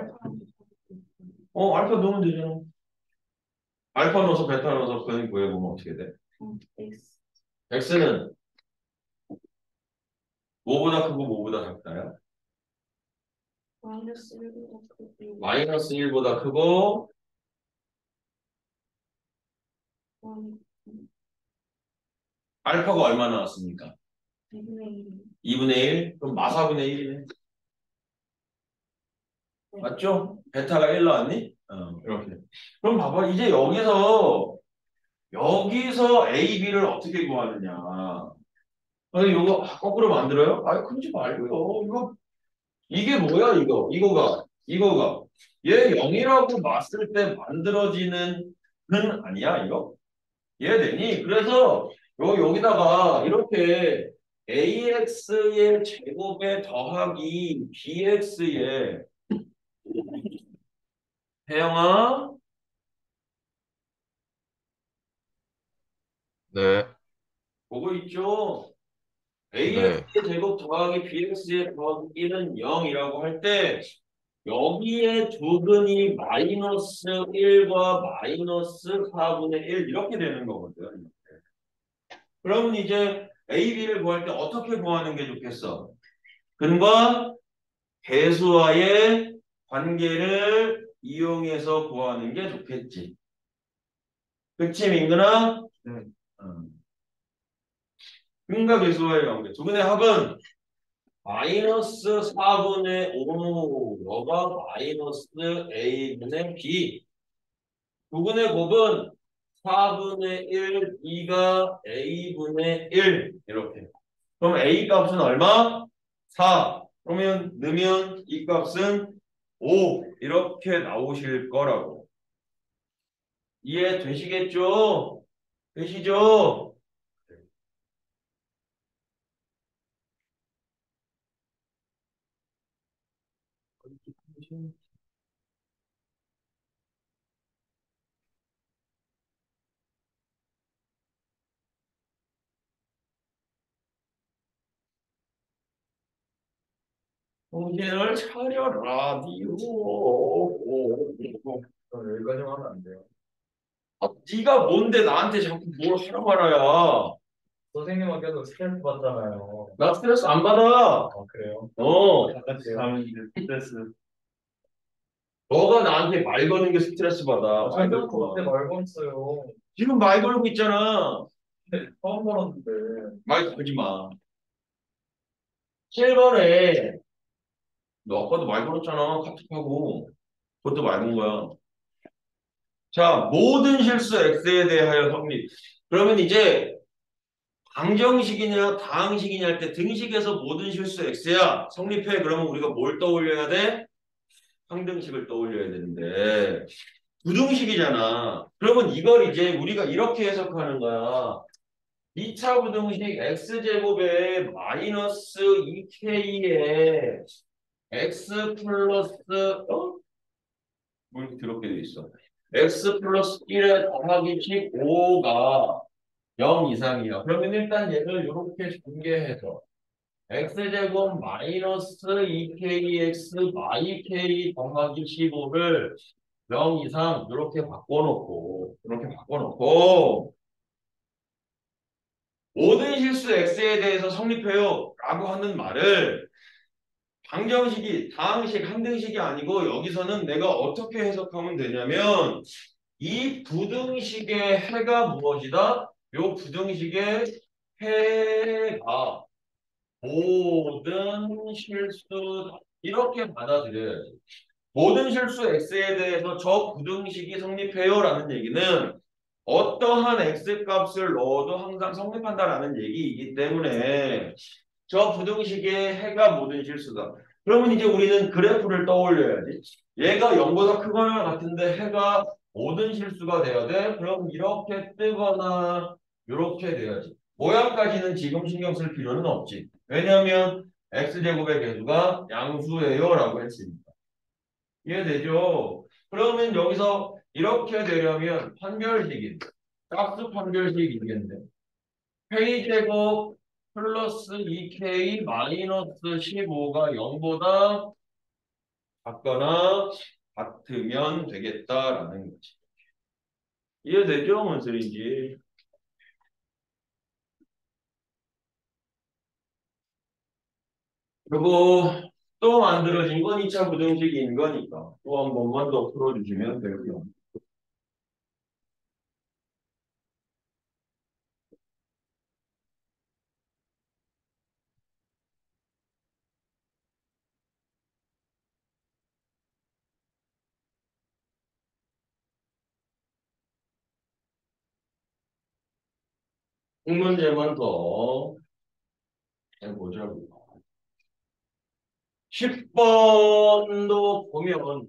알파 넣으면 되잖아. 알파 넣어서 베타 넣어서 그냥 구해보면 어떻게 돼? X x는 뭐보다 크고 뭐보다 작다요? 마이너스 1보다 크고 마이너스 1보다 크고 알파가 얼마 나왔습니까? 1분의 1 2분의 1? 그럼 마사분의 1이네. 맞죠? 베타가 1 나왔니? 이렇게. 그럼 봐봐. 이제 여기서 A, B를 어떻게 구하느냐. 아니, 이거 거꾸로 만들어요? 아니, 그러지 말고요. 이게 뭐야, 이거가. 얘 0이라고 봤을 때 만들어지는 는 아니야, 이거? 이해되니? 그래서 여기다가 이렇게 AX의 제곱에 더하기 BX의 혜영아 네, 보고 있죠? 네, AX의 제곱 더하기 BX의 더하기 1은 0이라고 할 때 여기에 두 근이 마이너스 1과 마이너스 4분의 1 이렇게 되는 거거든. 그러면 이제 A, B를 구할 때 어떻게 구하는 게 좋겠어? 근과 배수와의 관계를 이용해서 구하는 게 좋겠지. 그치, 민근아? 네. 근과 배수와의 관계. 두 근의 합은 마이너스 4분의 5가 마이너스 A분의 B. 두 근의 곱은 4분의 1, 2가 A분의 1. 이렇게. 그럼 A 값은 얼마? 4. 그러면 넣으면 이 값은 5. 이렇게 나오실 거라고. 이해되시겠죠? 되시죠? 정신을 차려라, 니오. 그럼 여기까지만 하면 안 돼요. 네가 뭔데 나한테 자꾸 뭘 하라 말아야. 선생님은 계속 스트레스 받잖아요. 나 스트레스 안 받아. 아, 그래요? 같이 그래요? 가면 이제 스트레스. 너가 나한테 말 거는 게 스트레스 받아. 잘 아니, 듣고 그때 와. 말 걸었어요. 지금 말 걸고 있잖아. 근데 처음 걸었는데. 말 걸지 마. 7번에 너 아까도 말 걸었잖아. 카톡하고. 그것도 말 건 거야. 자, 모든 실수 x에 대하여 성립. 그러면 이제 방정식이냐 다항식이냐 할 때 등식에서 모든 실수 x야. 성립해. 그러면 우리가 뭘 떠올려야 돼? 항등식을 떠올려야 되는데 부등식이잖아. 그러면 이걸 이제 우리가 이렇게 해석하는 거야. 2차 부등식 x제곱에 마이너스 2k에 x 플러스 뭐 이렇게 더럽게 돼 있어. x 플러스 1에 더하기 15가 0 이상이야. 그러면 일단 얘를 이렇게 전개해서 x제곱 마이너스 2kx yk 더하기 15를 0 이상 이렇게 바꿔놓고 모든 실수 x에 대해서 성립해요 라고 하는 말을 방정식이 다항식 항등식이 아니고 여기서는 내가 어떻게 해석하면 되냐면 이 부등식의 해가 무엇이다? 요 부등식의 해가 모든 실수 이렇게 받아들여야지. 모든 실수 x에 대해서 저 부등식이 성립해요라는 얘기는 어떠한 x 값을 넣어도 항상 성립한다라는 얘기이기 때문에 저 부등식의 해가 모든 실수다. 그러면 이제 우리는 그래프를 떠올려야지. 얘가 0보다 크거나 같은데 해가 모든 실수가 돼야 돼. 그럼 이렇게 뜨거나 이렇게 돼야지. 모양까지는 지금 신경 쓸 필요는 없지. 왜냐하면 x제곱의 개수가 양수예요 라고 했으니까. 이해되죠? 그러면 여기서 이렇게 되려면 판별식이 짝수 판별식이겠네. k제곱 플러스 2k 마이너스 15가 0보다 작거나 같으면 되겠다라는 거지. 이해되죠? 뭔 소리인지. 그리고 또 만들어진 건 2차 부등식인 거니까 또 한 번만 더 풀어주시면 되고요. 한 문제만 더 해보자고요. 10번도 보면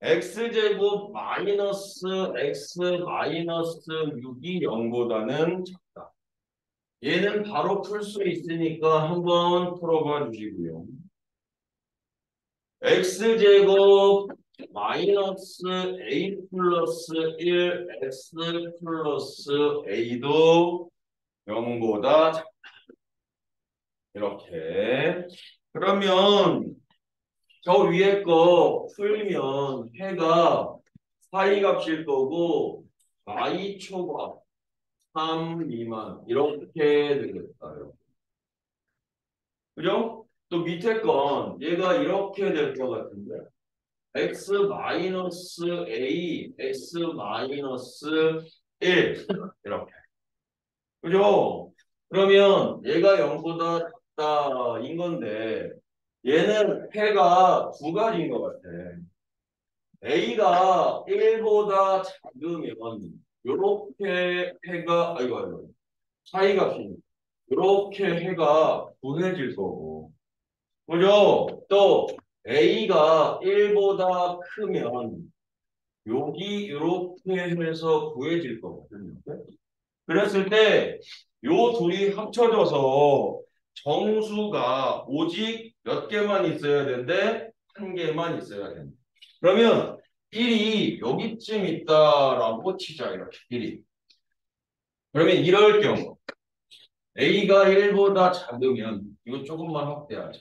x제곱 마이너스 x 마이너스 6이 0보다는 작다. 얘는 바로 풀 수 있으니까 한번 풀어봐 주시고요. x제곱 마이너스 a 플러스 1 x 플러스 a도 0보다 작다. 이렇게. 그러면 저 위에 거 풀면 해가 사이값일 거고 y 초과 3 미만 이렇게 되겠어요. 그죠? 또 밑에 건 얘가 이렇게 될 것 같은데 x 마이너스 a x 마이너스 1 이렇게. 그죠? 그러면 얘가 0보다 작다인 건데 얘는 해가 두 가지인 것 같아. A가 1보다 작으면 요렇게 해가 아이고 차이값이니까 요렇게 해가 분해질 거고 그죠? 또 A가 1보다 크면 여기 요렇게 해서 구해질 거거든요. 그랬을 때 요 둘이 합쳐져서 정수가 오직 몇 개만 있어야 되는데 한 개만 있어야 된다. 그러면 1이 여기쯤 있다라고 치자 이렇게 1이. 그러면 이럴 경우 A가 1보다 작으면 이거 조금만 확대하자.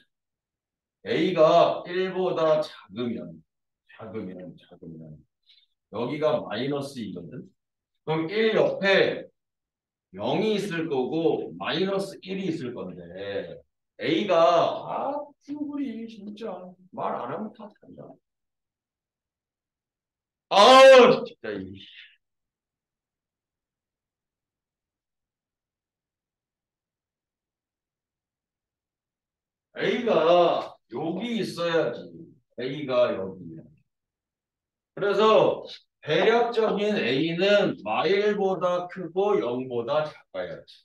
A가 1보다 작으면 여기가 마이너스 2거든. 그럼 1 옆에 0이 있을 거고 마이너스 1이 있을 건데 A가 쭈구리 진짜 말 안 하면 다 된다. 아우 진짜 이 A가 여기 있어야지. A가 여기. 그래서 대략적인 A는 마일보다 크고 0보다 작아야지.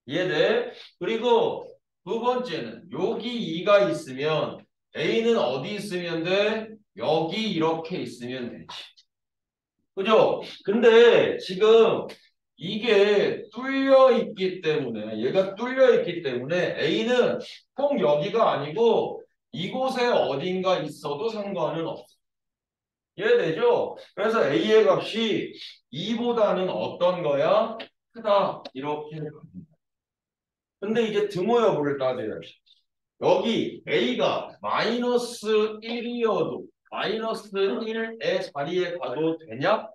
이해돼? 그리고 두 번째는 여기 2가 있으면 A는 어디 있으면 돼? 여기 이렇게 있으면 되지. 그죠? 근데 지금 이게 뚫려 있기 때문에 얘가 뚫려 있기 때문에 A는 꼭 여기가 아니고 이곳에 어딘가 있어도 상관은 없어. 이해되죠? 그래서 A의 값이 2보다는 어떤 거야? 크다. 이렇게. 근데 이제 등호 여부를 따져야지. 여기 A가 마이너스 1이어도 마이너스 1의 자리에 가도 되냐?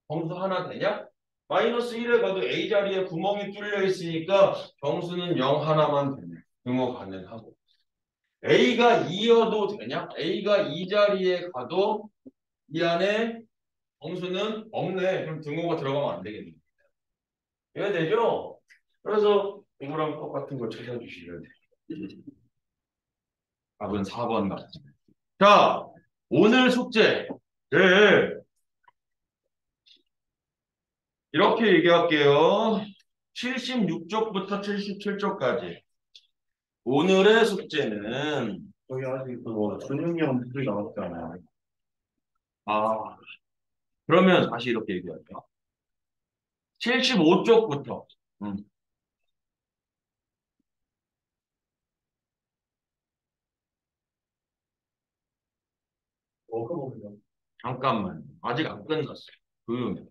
정수 하나 되냐? 마이너스 1에 가도 A 자리에 구멍이 뚫려 있으니까 정수는 0 하나만 되네. 등호 가능하고. A가 2여도 되냐? A가 이 자리에 가도 이 안에 정수는 없네. 그럼 등호가 들어가면 안 되겠네. 이해되죠? 그래서 이거랑 똑같은 걸 찾아주시면 돼요. 답은 4번 같습니다. 자, 오늘 숙제. 네. 이렇게 얘기할게요. 76쪽부터 77쪽까지. 오늘의 숙제는 저희 아직 그거 준용이 형 문제 남았잖아요. 아, 그러면 다시 이렇게 얘기할게요. 75쪽부터. 워크북이요. 잠깐만. 아직 안 끝났어요. 조용히.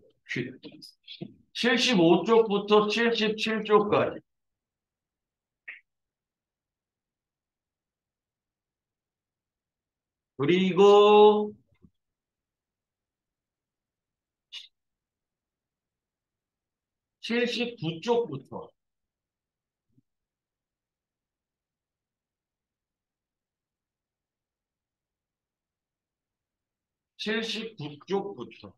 75쪽부터 77쪽까지. 그리고 79쪽부터 79쪽부터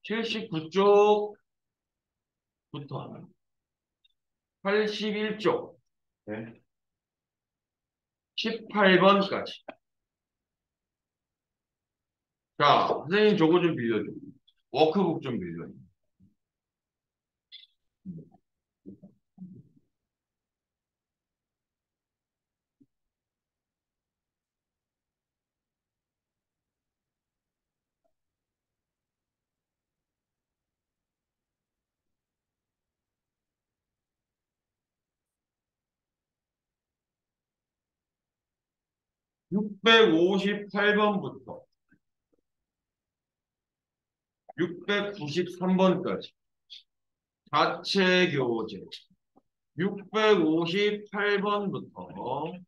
79쪽부터 81쪽 네. 18번까지. 자, 선생님 저거 좀 빌려줘. 워크북 좀 빌려줘. 658번부터 693번까지 자체 교재 658번부터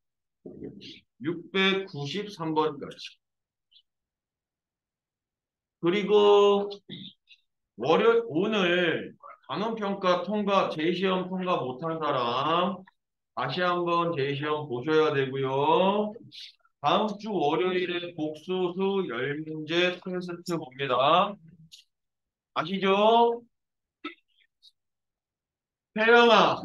693번까지. 그리고 오늘 단원평가 통과, 제시험 통과 못한 사람 다시 한번 제시험 보셔야 되고요. 다음 주 월요일에 복수수 10문제 테스트 봅니다. 아시죠? 혜영아.